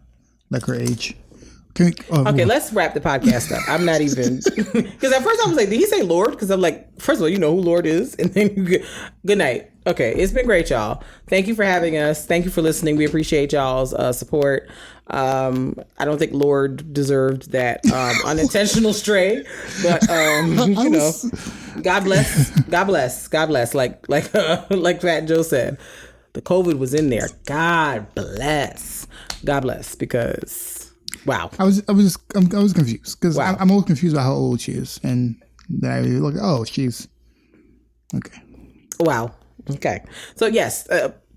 like her age. Okay, let's wrap the podcast up. I'm not even because at first I was like, did he say Lord? Because I'm like, first of all, you know who Lord is, and then good night. Okay, it's been great, y'all. Thank you for having us. Thank you for listening. We appreciate y'all's support. I don't think Lord deserved that unintentional stray, but you know, God bless, God bless, God bless. Like Fat Joe said, the COVID was in there. God bless, because. Wow. I was confused because I'm always confused about how old she is, and then I look, oh, she's okay. Wow. Okay. So yes,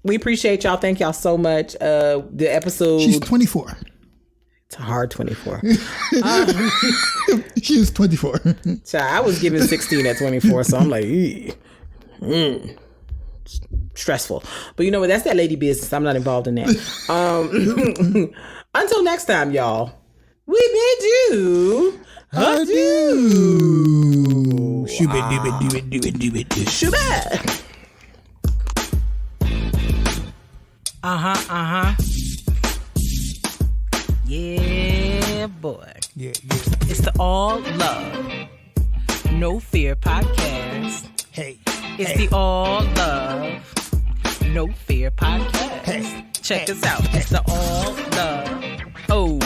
we appreciate y'all. Thank y'all so much. The episode. She's 24. It's a hard 24. She is 24. I was given 16 at 24, so I'm like, stressful. But you know what? That's that lady business. I'm not involved in that. Until next time, y'all, we bid you adieu. Shubit. Yeah, boy. Yeah. It's the All Love, No Fear podcast. Hey. It's the All Love, No Fear podcast. Hey. Check us out. It's the All Love. Oh.